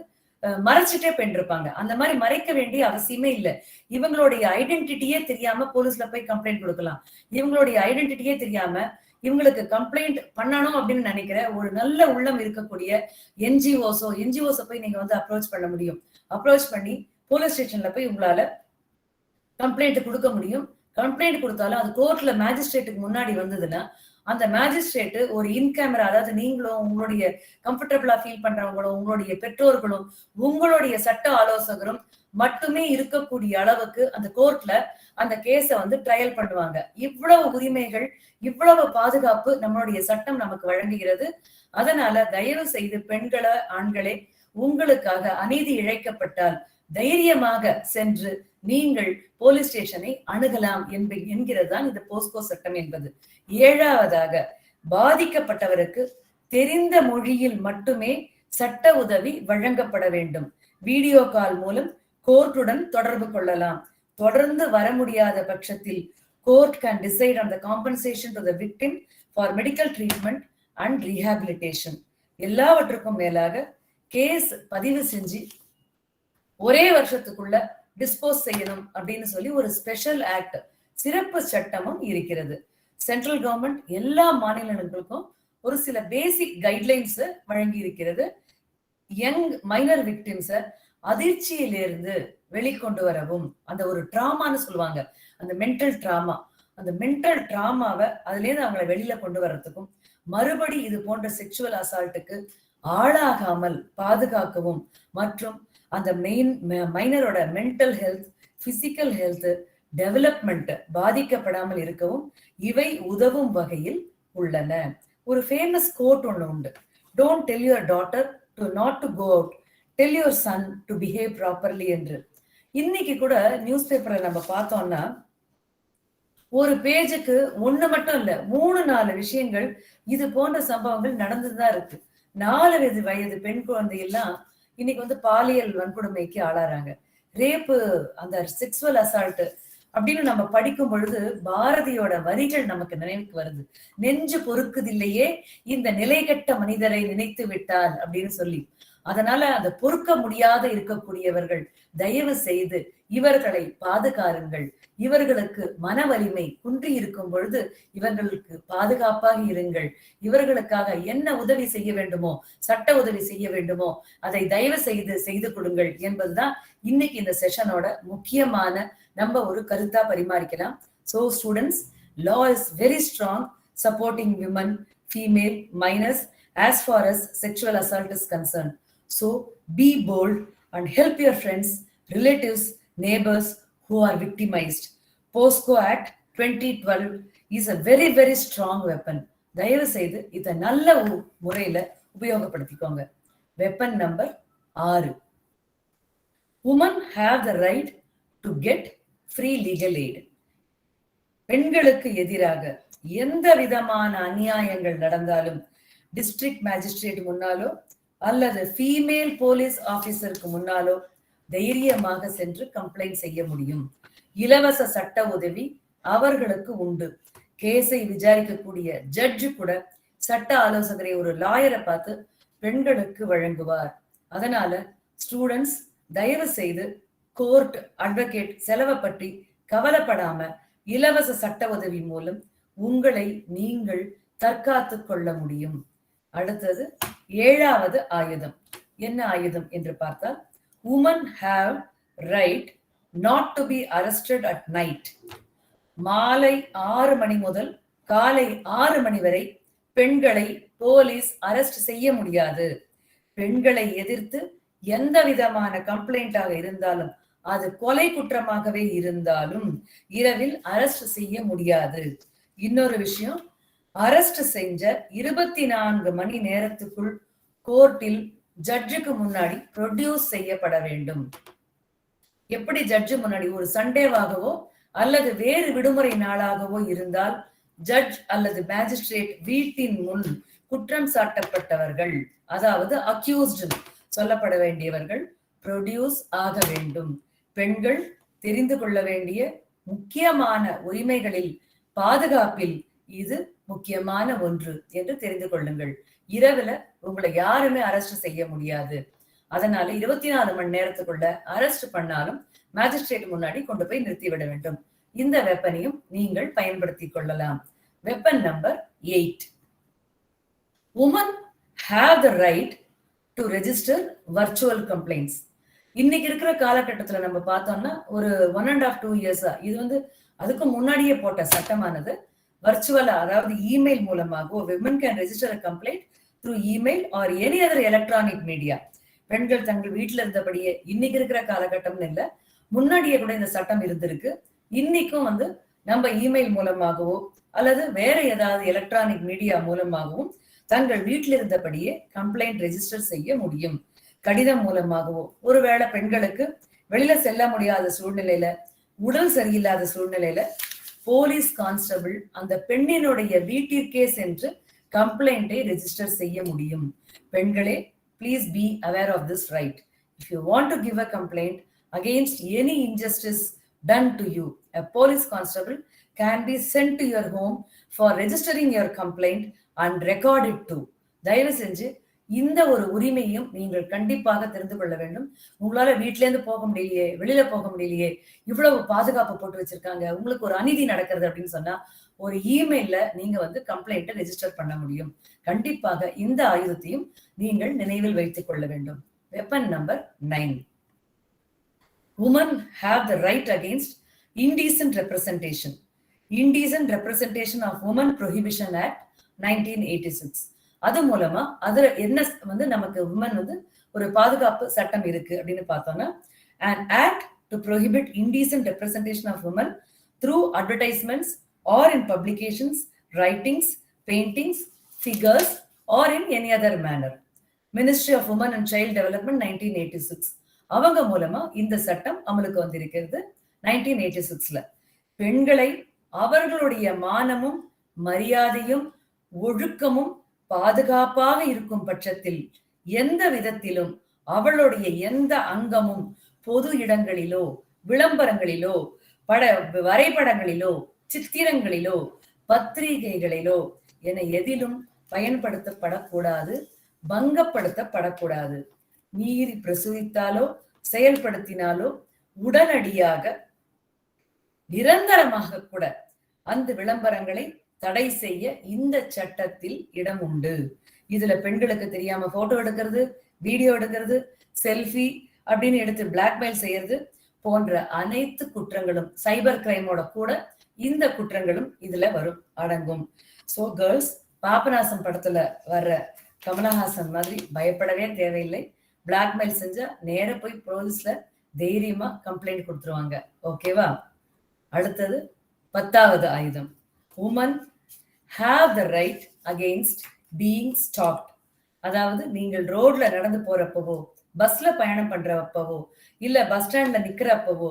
மறைச்சிட்டே போயிருப்பாங்க. அந்த மாதிரி மறைக்க வேண்டிய அவசியமே இல்லை. இவங்களுடைய ஐடென்டிட்டியே தெரியாம போலீஸ்ல போய் கம்ப்ளைண்ட் கொடுக்கலாம். இவங்களுடைய ஐடென்டிட்டியே தெரியாம இவங்களுக்கு கம்ப்ளைண்ட் பண்ணணும் அப்படின்னு நினைக்கிற ஒரு நல்ல உள்ளம் இருக்கக்கூடிய என்ஜிஓஸோ போய் நீங்க வந்து அப்ரோச் பண்ண முடியும். அப்ரோச் பண்ணி போலீஸ் ஸ்டேஷன்ல போய் உங்களால கம்ப்ளைண்ட் கொடுக்க முடியும். கம்ப்ளைண்ட் கொடுத்தாலும் அது கோர்ட்ல மேஜிஸ்ட்ரேட்டுக்கு முன்னாடி வந்ததுன்னா அந்த மேஜிஸ்ட்ரேட் ஒரு இன் கேமரா, அதாவது நீங்களும் உங்களுடைய கம்ஃபர்டபுளா ஃபீல் பண்றவங்களும் உங்களுடைய பெற்றோர்களும் உங்களுடைய சட்ட ஆலோசகரும் மட்டுமே இருக்கக்கூடிய அளவுக்கு அந்த கோர்ட்ல அந்த கேஸ வந்து ட்ரையல் பண்ணுவாங்க. இவ்வளவு உரிமைகள், இவ்வளவு பாதுகாப்பு நம்மளுடைய சட்டம் நமக்கு வழங்குகிறது. அதனால தயவு செய்து பெண்கள ஆண்களே, உங்களுக்காக அநீதி இழைக்கப்பட்டால் தைரியமாக சென்று நீங்கள் போலீஸ் ஸ்டேஷனை அணுகலாம் என்கிறது தான் இந்த போஸ்கோ சட்டம் என்பது. 7வதாக, பாதிக்கப்பட்டவருக்கு தெரிந்த மொழியில் மட்டுமே சட்ட உதவி வழங்கப்பட வேண்டும். வீடியோ கால் மூலம் கோர்ட்டுடன் தொடர்பு கொள்ளலாம். தொடர்ந்து வர முடியாத பட்சத்தில் court can decide on the compensation to the victim for medical treatment and rehabilitation. எல்லாவற்றுக்கும் மேலாக கேஸ் பதிவு செஞ்சு ஒரே வருஷத்துக்குள்ள டிஸ்போஸ் செய்யணும் அப்படின்னு சொல்லி ஒரு ஸ்பெஷல் ஆக்ட், சிறப்பு சட்டமும் இருக்கிறது. சென்ட்ரல் கவர்மெண்ட் எல்லா மாநிலங்களுக்கும் ஒரு சில பேசிக் கைட்லைன்ஸ் வழங்கி இருக்கிறது. யங் மைனர் விக்டிம்ஸ அதிர்ச்சியிலிருந்து வெளிக்கொண்டு வரவும், அந்த ஒரு டிராமான்னு சொல்லுவாங்க, அந்த மென்டல் டிராமா, அந்த மென்டல் டிராமாவை அதுல இருந்து அவங்களை வெளியில கொண்டு வர்றதுக்கும், மறுபடி இது போன்ற செக்ஷுவல் அசால்ட்டுக்கு ஆளாகாமல் பாதுகாக்கவும் மற்றும் அந்த மைனரோட mental health, physical health, development பாதிக்கப்படாமல் இருக்கவும் இவை உதவும் வகையில் உள்ளன. ஒரு ஃபேமஸ் கோட் ஒண்ணு உண்டு, don't tell your daughter to not to go out, tell your son to behave properly என்று. இன்னைக்கு கூட நியூஸ் பேப்பர்ல நம்ம பார்த்தோம்னா ஒரு பேஜுக்கு ஒண்ணு மட்டும் இல்ல, 3-4 விஷயங்கள் இது போன்ற சம்பவங்கள் நடந்துதான் இருக்கு. 4 வயது பெண் குழந்தை எல்லாம் இன்னைக்கு வந்து பாலியல் வன்கொடுமைக்கு ஆளாறாங்க. ரேப்பு, அந்த செக்ஸுவல் அசால்ட் அப்படின்னு நம்ம படிக்கும் பொழுது பாரதியோட வரிகள் நமக்கு நினைவுக்கு வருது. நெஞ்சு பொறுக்குதில்லையே இந்த நிலைகட்ட மனிதரை நினைத்து விட்டால் அப்படின்னு சொல்லி. அதனால அந்த பொறுக்க முடியாத இருக்கக்கூடியவர்கள் தயவு செய்து இவர்களை பாதுகாருங்கள். இவர்களுக்கு மன வலிமை குன்றி இருக்கும் பொழுது இவர்களுக்கு பாதுகாப்பாக இருங்கள். இவர்களுக்காக என்ன உதவி செய்ய வேண்டுமோ, சட்ட உதவி செய்ய வேண்டுமோ அதை தயவு செய்து கொடுங்கள் என்பதுதான் இன்னைக்கு இந்த செஷனோட முக்கியமான நம்ம ஒரு கருத்தா பரிமாறிக்கலாம். So students, law is very strong supporting women, female, minors as far as sexual assault is concerned. So be bold and help your friends, relatives, neighbors who are victimized. POSCO Act 2012 is a very very strong weapon. தயவு செய்து இதை நல்ல முறையில உபயோகப்படுத்திக்கோங்க. Weapon number 6, women have the right to get free legal aid. பெண்களுக்கு எதிராக எந்த விதமான அநியாயங்கள் நடந்தாலும் டிஸ்ட்ரிக்ட் மேஜிஸ்ட்ரேட் முன்னாலோ அல்லது ஃபீமேல் போலீஸ் ஆபீசருக்கு முன்னாலோ தைரியமாக சென்று கம்ப்ளைண்ட் செய்ய முடியும். இலவச சட்ட உதவி அவர்களுக்கு உண்டு. கேஸை விசாரிக்கக்கூடிய ஜட்ஜு கூட சட்ட ஆலோசகரை, ஒரு லாயரை பார்த்து பெண்களுக்கு வழங்குவார். அதனால ஸ்டூடெண்ட்ஸ் தயவு செய்து கோர்ட், அட்வொகேட் செலவை பற்றி கவலைப்படாம இலவச சட்ட உதவி மூலம் உங்களை நீங்கள் தற்காத்துக் கொள்ள முடியும். அடுத்தது 7வது ஆயுதம். என்ன ஆயுதம் என்று பார்த்தால், women have right not to be arrested at night. மாலை 6 மணி முதல் காலை 6 மணி வரை பெண்களை போலீஸ் அரெஸ்ட் செய்ய முடியாது. பெண்களை எதிர்த்து எந்த விதமான கம்ப்ளைண்டாக இருந்தாலும், அது கொலை குற்றமாகவே இருந்தாலும் இரவில் அரெஸ்ட் செய்ய முடியாது. இன்னொரு விஷயம், அரெஸ்ட் செஞ்ச 24 மணி நேரத்துக்குள் கோர்ட்டில் ஜட்ஜுக்கு முன்னாடி ப்ரொடியூஸ் செய்யப்பட வேண்டும். எப்படி ஜட்ஜு முன்னாடி ஒரு சண்டேவாகவோ அல்லது வேறு விடுமுறை நாளாகவோ இருந்தால் ஜட்ஜ் அல்லது மேஜிஸ்ட்ரேட் வீட்டின் முன் குற்றம் சாட்டப்பட்டவர்கள், அதாவது அக்யூஸ்டு சொல்லப்பட வேண்டியவர்கள் ப்ரொடியூஸ் ஆக வேண்டும். பெண்கள் தெரிந்து கொள்ள வேண்டிய முக்கியமான உரிமைகளில் பாதுகாப்பில் இது முக்கியமான ஒன்று என்று தெரிந்து கொள்ளுங்கள். இரவுல உங்களை யாருமே அரெஸ்ட் செய்ய முடியாது. அதனால 24 மணி நேரத்துக்குள்ள அரெஸ்ட் பண்ணாலும் மேஜிஸ்ட்ரேட் முன்னாடி கொண்டு போய் நிறுத்திவிட வேண்டும். இந்த வெப்பனையும் நீங்கள் பயன்படுத்திக் கொள்ளலாம். Weapon number 8. Women have the right to register virtual complaints. இன்னைக்கு இருக்கிற காலகட்டத்துல நம்ம பார்த்தோம்னா ஒரு 1.5-2 இயர்ஸா இது அதுக்கு முன்னாடியே போட்ட சட்டமானது வர்ச்சுவலா, அதாவது இமெயில் மூலமாக women can register a complaint through email or any other electronic media. பெண்கள் தங்கள் வீட்டுல இருந்தபடியே, இன்னைக்கு இருக்கிற காலகட்டம்னு இல்ல, முன்னாடியே கூட இந்த சட்டம் இருந்திருக்கு. இன்னைக்கும் நம்ம இமெயில் மூலமாகவோ அல்லது வேற ஏதாவது எலக்ட்ரானிக் மீடியா மூலமாகவும் தங்கள் வீட்டில் இருந்தபடியே கம்ப்ளைண்ட் ரெஜிஸ்டர் செய்ய முடியும். கடிதம் மூலமாகவோ, ஒருவேளை பெண்களுக்கு வெளியில செல்ல முடியாத சூழ்நிலையில, உடல் சரியில்லாத சூழ்நிலையில போலீஸ் கான்ஸ்டபிள் அந்த பெண்ணினுடைய வீட்டிற்கே சென்று கம்ப்ளைண்டை ரெஜிஸ்டர் செய்ய முடியும். பெண்களே, please be aware of this right. If you want to give a complaint against any injustice done to you, a police constable can be sent to your home for registering your complaint and record it too. தயவு செஞ்சு இந்த ஒரு உரிமையும் நீங்கள் கண்டிப்பாக தெரிந்து கொள்ள வேண்டும். உங்களால வீட்டுல இருந்து போக முடியலையே, வெளியில போக முடியலையே, இவ்வளவு பாதுகாப்பு போட்டு வச்சிருக்காங்க, உங்களுக்கு ஒரு அநீதி நடக்கிறது அப்படின்னு சொன்னா ஒரு இமெயில்ல நீங்க கம்ப்ளைண்ட்டை ரெஜிஸ்டர் பண்ண முடியும். கண்டிப்பாக இந்த ஆயுதத்தையும் நீங்கள் நினைவில் வைத்துக் கொள்ள வேண்டும். Weapon number 9. Women have the right against indecent representation. Indecent Representation of Women Prohibition Act 1986. அது மூலமா அதுல என்ன நமக்கு women ஒரு பாதுகாப்பு சட்டம் இருக்கு அப்படின்னு பார்த்தோம்னா, an act to prohibit indecent representation of women through advertisements or in publications, writings, paintings, figures or in any other manner. Ministry of Women and Child Development 1986. அவங்க மூலமா இந்த சட்டம் அமலுக்கு வந்திருக்கிறது 1986ல. பெண்களை அவர்களுடைய மானமும் மரியாதையும் ஒழுக்கமும் பாதுகாப்பாக இருக்கும் பட்சத்தில் எந்த விதத்திலும் அவளுடைய எந்த அங்கமும் பொது இடங்களிலோ விளம்பரங்களிலோ வரைபடங்களிலோ சித்திரங்களிலோ பத்திரிகைகளிலோ என எதிலும் பயன்படுத்தப்படக்கூடாது, பங்கப்படுத்தப்படக்கூடாது. மீறி பிரசுரித்தாலோ செயல்படுத்தினாலோ உடனடியாக நிரந்தரமாக கூட அந்த விளம்பரங்களை தடை செய்ய இந்த சட்டத்தில் இடம் உண்டு. இதுல பெண்களுக்கு தெரியாம போட்டோ எடுக்கிறது, வீடியோ எடுக்கிறது, செல்ஃபி அப்படின்னு எடுத்து பிளாக்மெயில் செய்யறது போன்ற அனைத்து குற்றங்களும், சைபர் கிரைமோட கூட இந்த குற்றங்களும் இதுல வரும், அடங்கும். சோ கேர்ள்ஸ், பாபநாசம் படத்துல வர்ற கமலஹாசன் மாதிரி பயப்படவே தேவையில்லை. பிளாக்மெயில் செஞ்சா நேர போய் போலீஸ்ல தைரியமா கம்ப்ளைண்ட் கொடுத்துருவாங்க. ஓகேவா? அடுத்தது 10வது ஆயுதம். Women have the right against being stalked. அதாவது நீங்கள் ரோட்ல நடந்து போறப்பவோ, பஸ்ல பயணம் பண்றப்பவோ, இல்ல பஸ் ஸ்டாண்ட்ல நிக்கிறப்பவோ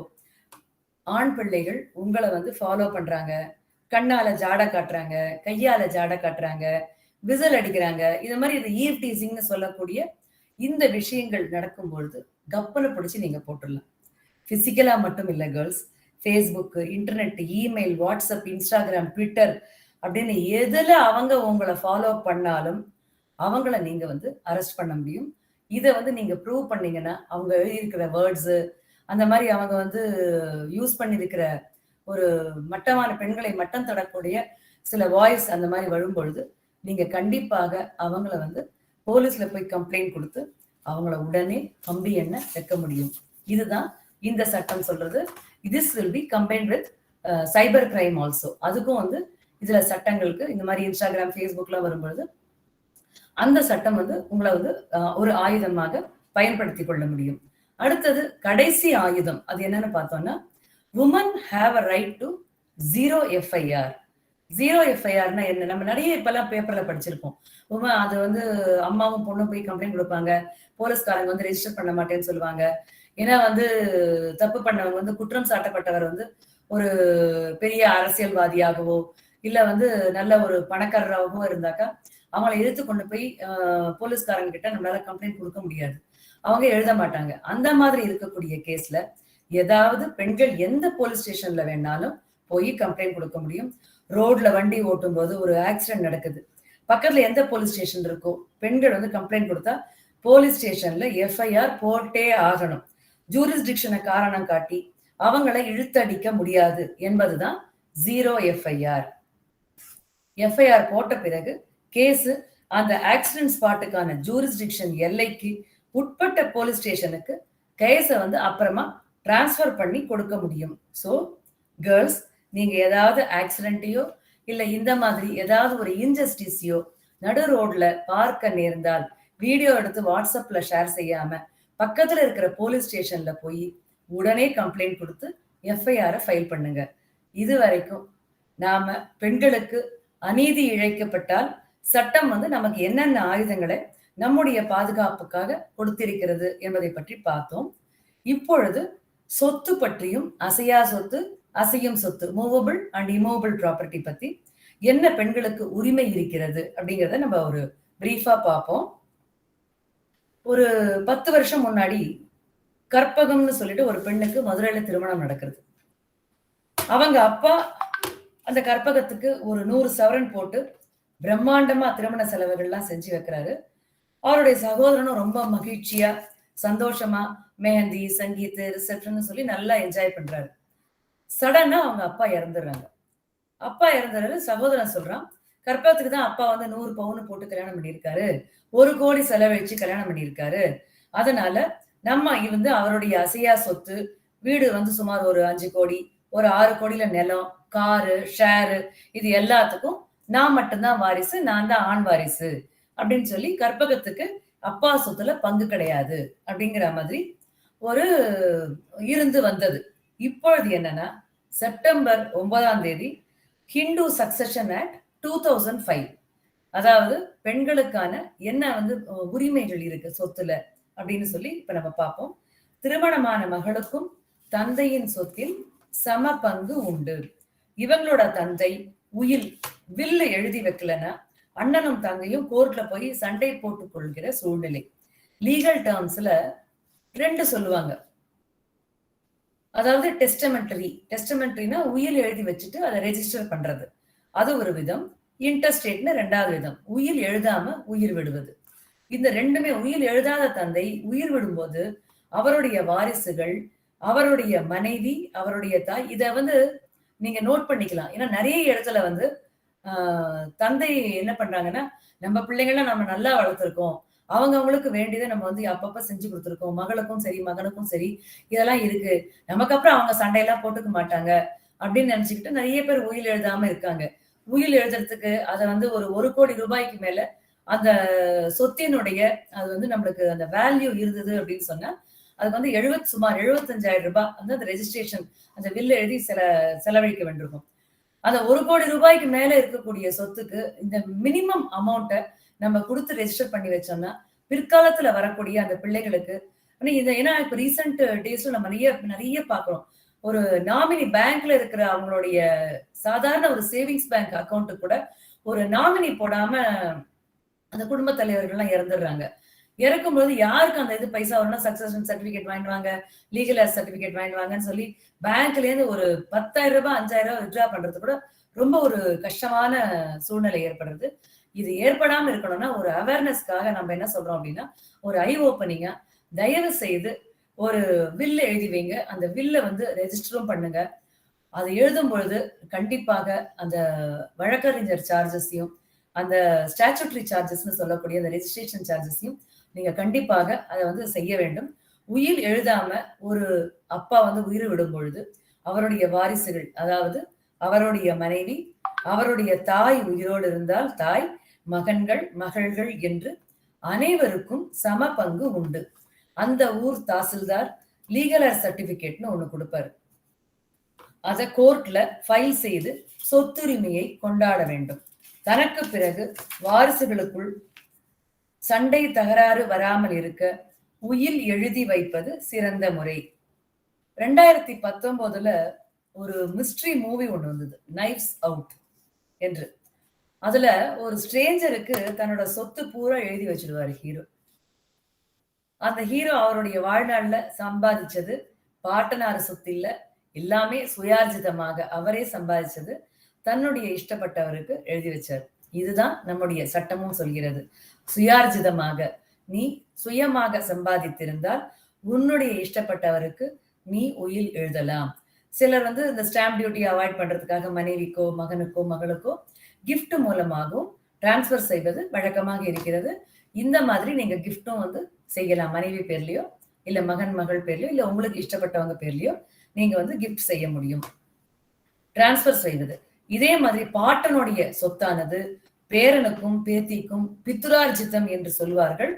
ஆண் பிள்ளைகள் உங்களை ஃபாலோ பண்றாங்க, கண்ணால ஜாட காட்டுறாங்க, கையால ஜாட காட்டுறாங்க, விசில் அடிக்கிறாங்க, இது மாதிரி இது ஈவ் டீசிங்னு சொல்லக்கூடிய இந்த விஷயங்கள் நடக்கும் பொழுது கப்பலை பிடிச்சி நீங்க போட்டுடலாம். பிசிக்கலா மட்டும் இல்ல girls, Facebook, internet, email, WhatsApp, Instagram, Twitter அப்படின்னு எதுல அவங்க உங்களை ஃபாலோ பண்ணாலும் அவங்கள நீங்க அரெஸ்ட் பண்ண முடியும். இதை நீங்க ப்ரூவ் பண்ணீங்கன்னா அவங்க எழுதியிருக்கிற வேர்ட்ஸ், அந்த மாதிரி அவங்க யூஸ் பண்ணியிருக்கிற ஒரு மட்டமான பெண்களை மட்டம் தடக்கூடிய சில வாய்ஸ் அந்த மாதிரி வரும்பொழுது நீங்க கண்டிப்பாக அவங்கள போலீஸ்ல போய் கம்ப்ளைண்ட் கொடுத்து அவங்கள உடனே கம்பி எண்ண வைக்க முடியும். இதுதான் இந்த சட்டம் சொல்றது. This will be combined with cyber crime also. அதுக்கும் இதுல சட்டங்களுக்கு இந்த மாதிரி இன்ஸ்டாகிராம், ஃபேஸ்புக்லாம் வரும்பொழுது அந்த சட்டம் உங்களை ஒரு ஆயுதமாக பயன்படுத்தி கொள்ள முடியும். அடுத்தது கடைசி ஆயுதம். அது என்னன்னு பார்த்தோம்னா, women have a right to zero FIR. Zero எஃப்ஐஆர்னா என்ன? நம்ம நிறைய இப்பெல்லாம் பேப்பர்ல படிச்சிருப்போம். அது வந்து அம்மாவும் பொண்ணும் போய் கம்ப்ளைண்ட் கொடுப்பாங்க, போலீஸ்காரங்க வந்து ரெஜிஸ்டர் பண்ண மாட்டேன்னு சொல்லுவாங்க. ஏன்னா வந்து தப்பு பண்ணவங்க வந்து குற்றம் சாட்டப்பட்டவர் வந்து ஒரு பெரிய அரசியல்வாதியாகவோ இல்ல வந்து நல்ல ஒரு பணக்காரராகவோ இருந்தாக்கா அவங்களை எதிர்த்து கொண்டு போய் போலீஸ்காரங்க கிட்ட நம்மளால கம்ப்ளைண்ட் கொடுக்க முடியாது. அவங்க எழுத மாட்டாங்க. அந்த மாதிரி இருக்கக்கூடிய கேஸ்ல ஏதாவது பெண்கள் எந்த போலீஸ் ஸ்டேஷன்ல வேணாலும் போய் கம்ப்ளைண்ட் கொடுக்க முடியும். ரோட்ல வண்டி ஓட்டும் போது ஒரு ஆக்சிடென்ட் நடக்குது, பக்கத்துல எந்த போலீஸ் ஸ்டேஷன் இருக்கோ பெண்கள் வந்து கம்ப்ளைண்ட் கொடுத்தா போலீஸ் ஸ்டேஷன்ல எஃப்ஐஆர் போட்டே ஆகணும். ஜூரிஸ்டிக்ஷனை காரணம் காட்டி அவங்களை இழுத்தடிக்க முடியாது என்பதுதான் ஜீரோ எஃப்ஐஆர். எஃப்ஐஆர் போட்ட பிறகு கேஸ் அந்த ஆக்சிடென்ட் ஸ்பாட்டுக்கான ஜூரிஸ்டிக்ஷன் எல்லைக்கு உட்பட்ட போலீஸ் ஸ்டேஷனுக்கு கேஸை வந்து அப்புறமா டிரான்ஸ்ஃபர் பண்ணி கொடுக்க முடியும். ஸோ கேர்ள்ஸ், நீங்க ஏதாவது ஆக்சிடென்ட்டையோ இல்ல இந்த மாதிரி ஏதாவது ஒரு இன்ஜஸ்டிஸையோ நடு ரோட்ல பார்க்க நேர்ந்தால் வீடியோ எடுத்து வாட்ஸ்அப்ல ஷேர் செய்யாம பக்கத்துல இருக்கிற போலீஸ் ஸ்டேஷன்ல போய் உடனே கம்ப்ளைண்ட் கொடுத்து எஃப்ஐஆரை ஃபைல் பண்ணுங்க. இது வரைக்கும் நாம பெண்களுக்கு அநீதி இழைக்கப்பட்டால் சட்டம் வந்து நமக்கு என்னென்ன ஆயுதங்களை நம்முடைய பாதுகாப்புக்காக கொடுத்திருக்கிறது என்பதை பற்றி பார்த்தோம். இப்பொழுது சொத்து பற்றியும், அசையா சொத்து, அசையும் சொத்து, மூவபிள் அண்ட் இமூவபிள் ப்ராப்பர்ட்டி பத்தி என்ன பெண்களுக்கு உரிமை இருக்கிறது அப்படிங்கிறத நம்ம ஒரு பிரீஃபா பார்ப்போம். ஒரு 10 வருஷம் முன்னாடி கற்பகம்னு சொல்லிட்டு ஒரு பெண்ணுக்கு மதுரையில திருமணம் நடக்கிறது. அவங்க அப்பா அந்த கற்பகத்துக்கு ஒரு 100 சவரன் போட்டு பிரம்மாண்டமா திருமண செலவுகள்லாம் செஞ்சு வைக்கிறாரு. அவருடைய சகோதரனும் ரொம்ப மகிழ்ச்சியா சந்தோஷமா மெஹந்தி, சங்கீத், ரிசப்ஷன் சொல்லி நல்லா என்ஜாய் பண்றாரு. சடனா அவங்க அப்பா இறந்துடுறாங்க. அப்பா இறந்துறாரு. சகோதரன் சொல்றான், கற்பகத்துக்கு தான் அப்பா வந்து 100 பவுன் போட்டு கல்யாணம் பண்ணியிருக்காரு, 1 கோடி செலவழிச்சு கல்யாணம் பண்ணியிருக்காரு. அதனால நம்ம வந்து அவருடைய அசையா சொத்து வீடு வந்து சுமார் ஒரு 5 கோடி, ஒரு 6 கோடியில நிலம், காரு, ஷேரு, இது எல்லாத்துக்கும் நான் மட்டும்தான் வாரிசு, நான் தான் ஆண் வாரிசு அப்படின்னு சொல்லி கற்பகத்துக்கு அப்பா சொத்துல பங்கு கிடையாது அப்படிங்கிற மாதிரி ஒரு இருந்து வந்தது. இப்பொழுது என்னன்னா, செப்டம்பர் 9ஆம் தேதி ஹிந்து சக்சஷன் ஆக்ட் 2005, அதாவது பெண்களுக்கான என்ன வந்து உரிமைகள் இருக்கு சொத்துல அப்படின்னு சொல்லி இப்ப நம்ம பார்ப்போம். திருமணமான மகளுக்கும் தந்தையின் சொத்தில் சம பங்கு உண்டு. இவங்களோட தந்தை வில்லு எழுதி வைக்கலன்னா அண்ணனும் தங்கையும் கோர்ட்ல போய் சண்டை போட்டுக் கொள்கிற சூழ்நிலை. லீகல் டேர்ம்ஸ்ல 2 சொல்லுவாங்க. அதாவது டெஸ்டமெண்ட்ரினா உயில் எழுதி வச்சுட்டு அதை ரெஜிஸ்டர் பண்றது, அது ஒரு விதம். இன்டர்ஸ்டேட்னு 2வது விதம், உயில் எழுதாம உயிர் விடுவது. இந்த 2மே, உயில் எழுதாத தந்தை உயிர் விடும்போது அவருடைய வாரிசுகள், அவருடைய மனைவி, அவருடைய தாய், இத வந்து நீங்க நோட் பண்ணிக்கலாம். ஏன்னா நிறைய இடத்துல வந்து தந்தை என்ன பண்றாங்கன்னா, நம்ம பிள்ளைங்களாம் நம்ம நல்லா வளர்த்திருக்கோம், அவங்களுக்கு வேண்டியதை நம்ம வந்து அப்பப்ப செஞ்சு கொடுத்துருக்கோம், மகளுக்கும் சரி மகனுக்கும் சரி இதெல்லாம் இருக்கு, நமக்கு அப்புறம் அவங்க சண்டையெல்லாம் போட்டுக்க மாட்டாங்க அப்படின்னு நினைச்சுக்கிட்டு நிறைய பேர் உயில் எழுதாம இருக்காங்க. உயில் எழுதுறதுக்கு அதை வந்து ஒரு 1 கோடி ரூபாய்க்கு மேல அந்த சொத்தினுடைய அது வந்து நம்மளுக்கு அந்த வேல்யூ இருந்தது அப்படின்னு சொன்னா அதுக்கு வந்து சுமார் 75,000 ரூபாய் வந்து அந்த ரெஜிஸ்ட்ரேஷன் அந்த வில்லு எழுதி செலவழிக்க வேண்டியிருக்கும். அந்த 1 கோடி ரூபாய்க்கு மேல இருக்கக்கூடிய சொத்துக்கு இந்த மினிமம் அமௌண்ட்டை நம்ம கொடுத்து ரெஜிஸ்டர் பண்ணி வச்சோம்னா பிற்காலத்துல வரக்கூடிய அந்த பிள்ளைகளுக்கு ஏன்னா இப்ப ரீசெண்ட் டேஸ்ல நம்ம நிறைய பாக்குறோம். ஒரு நாமினி பேங்க்ல இருக்கிற அவங்களுடைய சாதாரண ஒரு சேவிங்ஸ் பேங்க் அக்கௌண்ட் கூட ஒரு நாமினி போடாம அந்த குடும்ப தலைவர்கள்லாம் இறந்துடுறாங்க. இறக்கும்போது யாருக்கு அந்த இது பைசா வரும்னா சக்சஷன் சர்டிபிகேட் வாங்கிடுவாங்க, லீகல் ஏர் சர்டிபிகேட் வாங்கிடுவாங்கன்னு சொல்லி பேங்க்ல இருந்து ஒரு 10,000 ரூபாய் 5,000 ரூபாய் வித்ட்ரா பண்றது கூட ரொம்ப ஒரு கஷ்டமான சூழ்நிலை ஏற்படுறது. இது ஏற்படாம இருக்கணும்னா ஒரு அவேர்னஸ்க்காக நம்ம என்ன சொல்றோம் அப்படின்னா, ஒரு ஐ ஓப்பனிங்கா தயவு செய்து ஒரு வில்லு எழுதி வைங்க. அந்த வில்ல வந்து ரெஜிஸ்டரும் பண்ணுங்க. அது எழுதும் பொழுது கண்டிப்பாக அந்த வழக்கறிஞர் சார்ஜஸையும் அந்த ஸ்டாச்சுட்டரி சார்ஜஸ்ன்னு சொல்லக்கூடிய அந்த ரெஜிஸ்ட்ரேஷன் சார்ஜஸையும் நீங்க கண்டிப்பாக அதை வந்து செய்ய வேண்டும். உயிர் எழுதாம ஒரு அப்பா வந்து உயிர் விடும் பொழுது அவருடைய வாரிசுகள், அதாவது அவருடைய மனைவி, அவருடைய தாய் உயிரோடு இருந்தால் தாய், மகன்கள், மகள்கள் என்று அனைவருக்கும் சம பங்கு உண்டு. அந்த ஊர் தாசில்தார் லீகல் ஏர் சர்டிபிகேட்னு ஒண்ணு கொடுப்பாரு. அதை கோர்ட்ல ஃபைல் செய்து சொத்துரிமையை கொண்டாட வேண்டும். தனக்கு பிறகு வாரிசுகளுக்குள் சண்டை தகராறு வராமல் இருக்க உயில் எழுதி வைப்பது சிறந்த முறை. 2019 ஒரு மிஸ்ட்ரி மூவி ஒண்ணு வந்தது, நைவ்ஸ் அவுட் என்று. அதுல ஒரு ஸ்ட்ரேஞ்சருக்கு தன்னோட சொத்து பூரா எழுதி வச்சிருவாரு ஹீரோ. அந்த ஹீரோ அவருடைய வாழ்நாள்ல சம்பாதிச்சது பாட்டனார் சொத்து இல்ல, எல்லாமே சுயார்ஜிதமாக அவரே சம்பாதிச்சது தன்னுடைய இஷ்டப்பட்டவருக்கு எழுதி வச்சார். இதுதான் நம்முடைய சட்டமும் சொல்கிறது. சுயார்ஜிதமாக நீ சுயமாக சம்பாதித்திருந்தால் உன்னுடைய இஷ்டப்பட்டவருக்கு நீ உயில் எழுதலாம். சிலர் இந்த ஸ்டாம்ப் டியூட்டி அவாய்ட் பண்றதுக்காக மனைவிக்கோ மகனுக்கோ மகளுக்கோ கிஃப்ட் மூலமாகவும் டிரான்ஸ்பர் செய்வது வழக்கமாக இருக்கிறது. இந்த மாதிரி நீங்க கிஃப்டும் செய்யலாம். மனைவி பேர்லயோ இல்ல மகன் மகள் பேர்லயோ இல்ல உங்களுக்கு இஷ்டப்பட்டவங்க பேர்லயோ நீங்க கிஃப்ட் செய்ய முடியும், டிரான்ஸ்பர் செய்வது. இதே மாதிரி பாட்டனுடைய சொத்தானது பேரனுக்கும் பேத்திக்கும் பித்துரார்ஜிதம் என்று சொல்வார்கள்.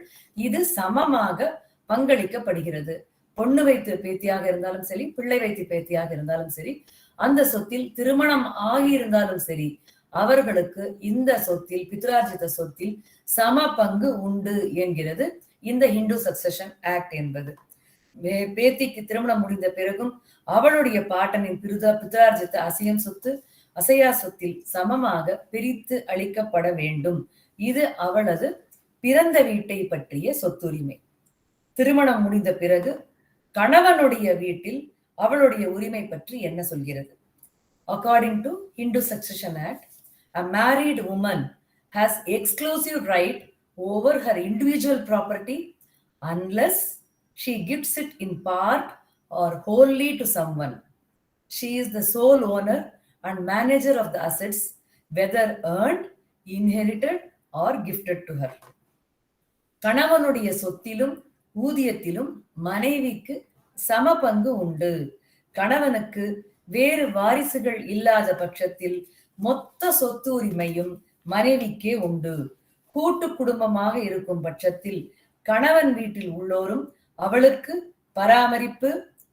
இது சமமாக பங்களிக்கப்படுகிறது. பொண்ணு வைத்து பேத்தியாக இருந்தாலும் சரி, பிள்ளை வைத்து பேத்தியாக இருந்தாலும் சரி, அந்த சொத்தில் திருமணம் ஆகியிருந்தாலும் சரி, அவர்களுக்கு இந்த சொத்தில் பித்ரார்ஜித சொத்தில் சம பங்கு உண்டு என்கிறது இந்த ஹிந்து சக்சஷன் ஆக்ட் என்பது. பேத்திக்கு திருமணம் முடிந்த பிறகும் அவளுடைய பாட்டனின் பித்ரார்ஜித அசையும் சொத்து அசையா சொத்தில் சமமாக பிரித்து அளிக்கப்பட வேண்டும். இது அவளது பிறந்த வீட்டை பற்றிய சொத்துரிமை. திருமணம் முடிந்த பிறகு கணவனுடைய வீட்டில் அவளுடைய உரிமை பற்றி என்ன சொல்கிறது? According to Hindu Succession Act, a married woman has exclusive right over her individual property unless she gives it in part or wholly to someone. She is the sole owner and manager of the assets, whether earned, inherited or gifted to her. கணவனுடைய சொத்திலும் ஊதியத்திலும் மனைவிக்கு சம பங்கு உண்டு. கணவனுக்கு வேறு வாரிசுகள் இல்லாத பட்சத்தில் மொத்த சொத்து உரிமையும் மனைவிக்கே உண்டு. கூட்டு குடும்பமாக இருக்கும் பட்சத்தில் கணவன் வீட்டில் உள்ளோரும் அவளுக்கு பராமரிப்பு,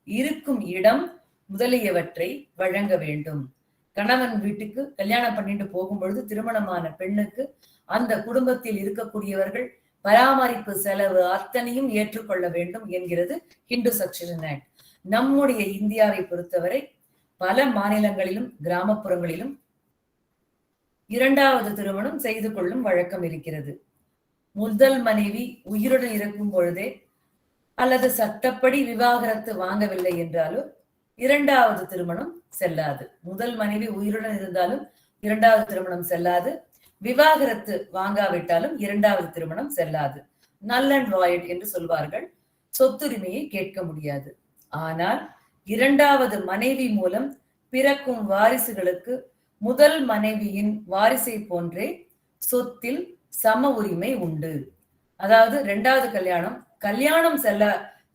இருக்கும் இடம் முதலியவற்றை வழங்க வேண்டும். கணவன் வீட்டுக்கு கல்யாணம் பண்ணிட்டு போகும்பொழுது திருமணமான பெண்ணுக்கு அந்த குடும்பத்தில் இருக்கக்கூடியவர்கள் பராமரிப்பு செலவு அத்தனையும் ஏற்றுக்கொள்ள வேண்டும் என்கிறது ஹிந்து சக்சஷன் ஆக்ட். நம்முடைய இந்தியாவை பொறுத்தவரை பல மாநிலங்களிலும் கிராமப்புறங்களிலும் இரண்டாவது திருமணம் செய்து கொள்ளும் வழக்கம் இருக்கிறது. முதல் மனைவி உயிருடன் இருக்கும் பொழுதே அல்லது சட்டப்படி விவாகரத்து வாங்கவில்லை என்றாலோ இரண்டாவது திருமணம் செல்லாது. முதல் மனைவி உயிருடன் இருந்தாலும் இரண்டாவது திருமணம் செல்லாது. விவாகரத்து வாங்காவிட்டாலும் இரண்டாவது திருமணம் செல்லாது. நல் அண்ட் வாய்ட் என்று சொல்வார்கள். சொத்துரிமையை கேட்க முடியாது. ஆனால் இரண்டாவது மனைவி மூலம் பிறக்கும் வாரிசுகளுக்கு முதல் மனைவியின் வாரிசை போன்றே சொத்தில் சம உரிமை உண்டு. அதாவது இரண்டாவது கல்யாணம்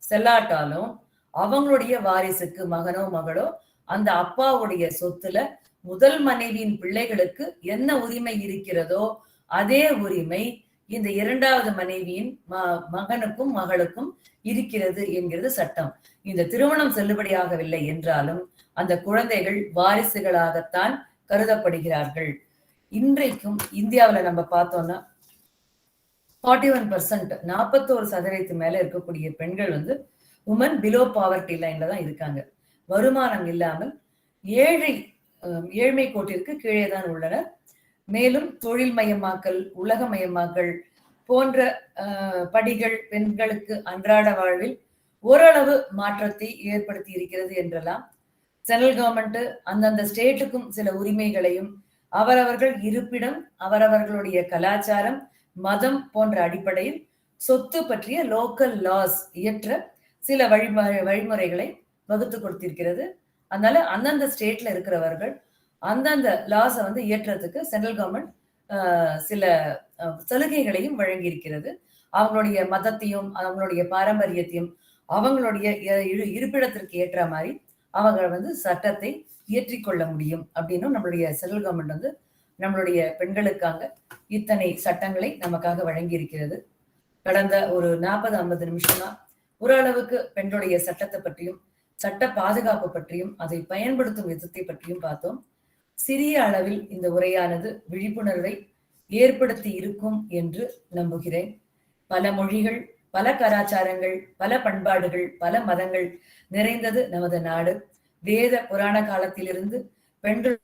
செல்லாட்டாலும் அவங்களுடைய வாரிசுக்கு மகனோ மகளோ அந்த அப்பாவுடைய சொத்துல முதல் மனைவியின் பிள்ளைகளுக்கு என்ன உரிமை இருக்கிறதோ அதே உரிமை இந்த இரண்டாவது மனைவியின் மகனுக்கும் மகளுக்கும் இருக்கிறது என்கிறது சட்டம். இந்த திருமணம் செல்லுபடியாகவில்லை என்றாலும் அந்த குழந்தைகள் வாரிசுகளாகத்தான் கருதப்படுகிறார்கள். இன்றைக்கும் இந்தியாவில நம்ம பார்த்தோம்னா 41%, 41% மேல இருக்கக்கூடிய பெண்கள் உமன் பிலோ பாவர்ட்டி லைன்ல தான் இருக்காங்க. வருமானம் இல்லாமல் ஏழ்மை கோட்டிற்கு கீழே தான் உள்ளனர். மேலும் தொழில் மயமாக்கல், உலகமயமாக்கல் போன்ற படிகள் பெண்களுக்கு அன்றாட வாழ்வில் ஓரளவு மாற்றத்தை ஏற்படுத்தி இருக்கிறது என்றெல்லாம் சென்ட்ரல் கவர்மெண்ட் அந்தந்த ஸ்டேட்டுக்கும் சில உரிமைகளையும் அவரவர்கள் இருப்பிடம், அவரவர்களுடைய கலாச்சாரம், மதம் போன்ற அடிப்படையில் சொத்து பற்றிய லோக்கல் லாஸ் இயற்ற சில வழிமுறைகளை வகுத்து கொடுத்திருக்கிறது. அதனால அந்தந்த ஸ்டேட்ல இருக்கிறவர்கள் அந்தந்த லாஸை இயற்றத்துக்கு சென்ட்ரல் கவர்மெண்ட் சில சலுகைகளையும் வழங்கி இருக்கிறது. அவங்களுடைய மதத்தையும் அவங்களுடைய பாரம்பரியத்தையும் அவங்களுடைய இருப்பிடத்திற்கு ஏற்ற மாதிரி அவங்க சட்டத்தை இயற்றிக்கொள்ள முடியும் அப்படின்னு நம்மளுடைய சென்ட்ரல் கவர்மெண்ட் நம்மளுடைய பெண்களுக்காக இத்தனை சட்டங்களை நமக்காக வழங்கி இருக்கிறது. கடந்த ஒரு 40-50 நிமிஷமா ஓரளவுக்கு பெண்களுடைய சட்டத்தை பற்றியும் சட்ட பாதுகாப்பு பற்றியும் அதை பயன்படுத்தும் விதத்தை பற்றியும் பார்த்தோம். சிறிய அளவில் இந்த உரையானது விழிப்புணர்வை ஏற்படுத்தி இருக்கும் என்று நம்புகிறேன். பல மொழிகள், பல கலாச்சாரங்கள், பல பண்பாடுகள், பல மதங்கள் நிறைந்தது நமது நாடு. வேத புராண காலத்திலிருந்து பெண்கள்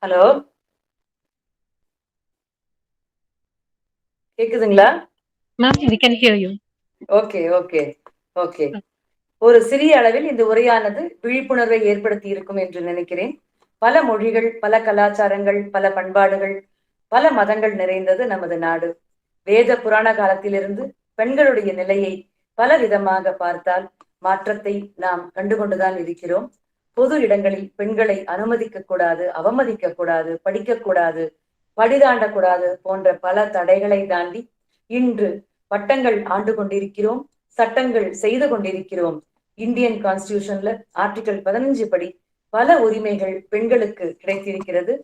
ஹலோ கேக்குதுங்களா? Ma'am, we can hear you. Okay okay okay. ஒரு சிறிய அளவில் இந்த உரையானது விழிப்புணர்வை ஏற்படுத்தி இருக்கும் என்று நினைக்கிறேன். பல மொழிகள், பல கலாச்சாரங்கள், பல பண்பாடுகள், பல மதங்கள் நிறைந்தது நமது நாடு. வேத புராண காலத்திலிருந்து பெண்களுடைய நிலையை பல விதமாக பார்த்தால் மாற்றத்தை நாம் கண்டுகொண்டுதான் இருக்கிறோம். பொது இடங்களில் பெண்களை அனுமதிக்க கூடாது, அவமதிக்க கூடாது, படிக்கக்கூடாது, படிதாண்டக்கூடாது போன்ற பல தடைகளை தாண்டி இன்று பட்டங்கள் ஆண்டு கொண்டிருக்கிறோம், சட்டங்கள் செய்து கொண்டிருக்கிறோம். இந்தியன் கான்ஸ்டிடியூஷன்ல ஆர்டிகல் 15 படி பல உரிமைகள் பெண்களுக்கு கிடைத்திருக்கிறது.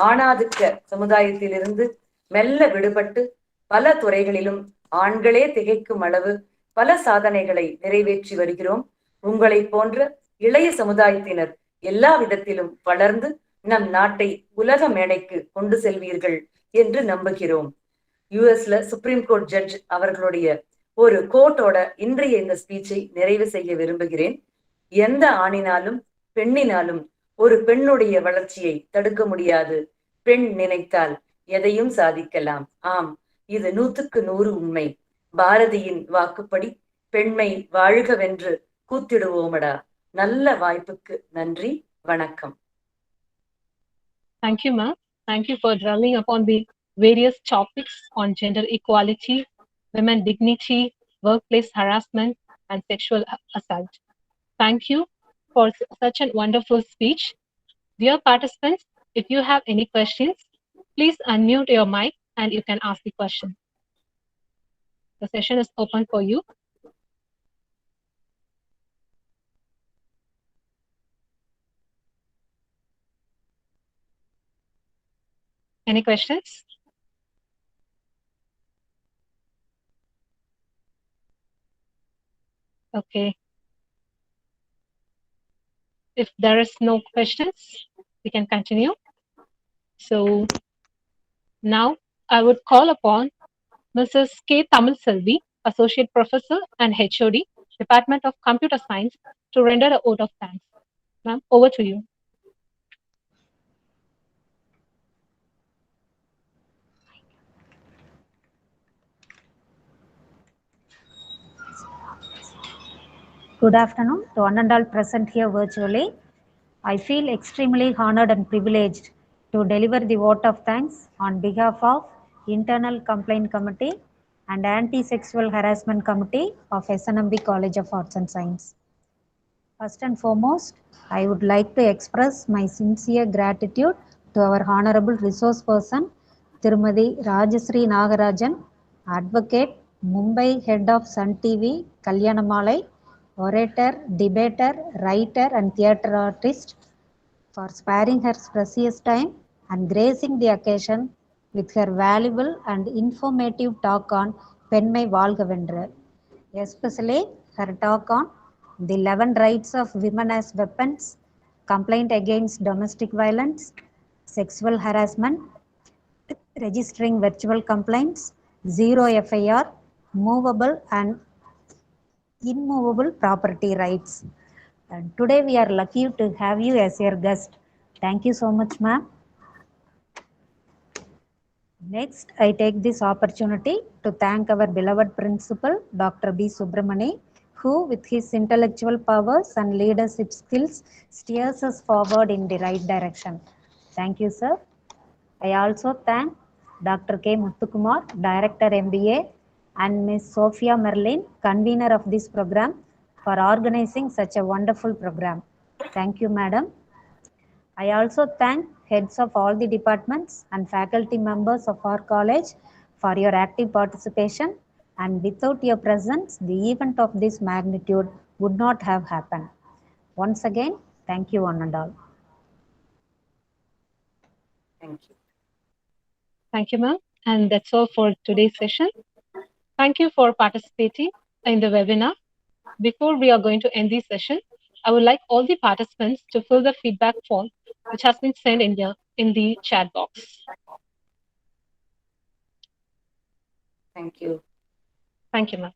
ஆணாதிக்க சமுதாயத்திலிருந்து மெல்ல விடுபட்டு பல துறைகளிலும் ஆண்களே திகைக்கும் அளவு பல சாதனைகளை நிறைவேற்றி வருகிறோம். உங்களை போன்ற இளைய சமுதாயத்தினர் எல்லா விதத்திலும் வளர்ந்து நம் நாட்டை உலக மேடைக்கு கொண்டு செல்வீர்கள் என்று நம்புகிறோம். யுஎஸ்ல சுப்ரீம் கோர்ட் ஜட்ஜ் அவர்களுடைய ஒரு கோட்டோட இன்றைய இந்த ஸ்பீச்சை நிறைவு செய்ய விரும்புகிறேன். எந்த ஆணினாலும் பெண்ணினாலும் ஒரு பெண்ணுடைய வளர்ச்சியை தடுக்க முடியாது. பெண் நினைத்தால் எதையும் சாதிக்கலாம். ஆம், இது 100க்கு 100 உண்மை. பாரதியின் வாக்குப்படி பெண்மை வாழ்கவென்று கூத்திடுவோமடா. நல்ல வாய்ப்புக்கு நன்றி, வணக்கம். Thank you, ma'am. Thank you for dwelling upon the various topics on gender equality, women dignity, workplace harassment, and sexual assault. Thank you for such a wonderful speech. Dear participants, if you have any questions, please unmute your mic and you can ask the question. The session is open for you. Any questions? Okay. If there is no questions, we can continue. So now I would call upon Mrs. K. Tamil Selvi, Associate Professor and HOD, Department of Computer Science, to render a vote of thanks. Ma'am, over to you. Good afternoon to one and all present here virtually. I feel extremely honored and privileged to deliver the vote of thanks on behalf of Internal Complaint Committee and Anti-Sexual Harassment Committee of SNMB College of Arts and Science. First and foremost, I would like to express my sincere gratitude to our Honorable Resource Person, Tirumadi Rajasri Nagarajan, Advocate, Mumbai Head of Sun TV, Kalyanamalai, orator, debater, writer and theatre artist, for sparing her precious time and gracing the occasion with her valuable and informative talk on Penmai Valgavendra, especially her talk on the 11 rights of women as weapons, complaint against domestic violence, sexual harassment, registering virtual complaints, zero FIR, movable and immovable property rights. And today we are lucky to have you as your guest. Thank you so much, ma'am. Next, I take this opportunity to thank our beloved principal, Dr. B. Subramani, who with his intellectual powers and leadership skills steers us forward in the right direction. Thank you, sir. I also thank Dr. K. Muthukumar, Director MBA, and Ms. Sophia Merlin, convener of this program, for organizing such a wonderful program. Thank you, madam. I also thank heads of all the departments and faculty members of our college for your active participation, and without your presence, the event of this magnitude would not have happened. Once again, thank you one and all. Thank you. Thank you, ma'am. And that's all for today's session. Thank you for participating in the webinar. Before we are going to end this session, I would like all the participants to fill the feedback form which has been sent in the chat box. Thank you. Thank you, ma'am.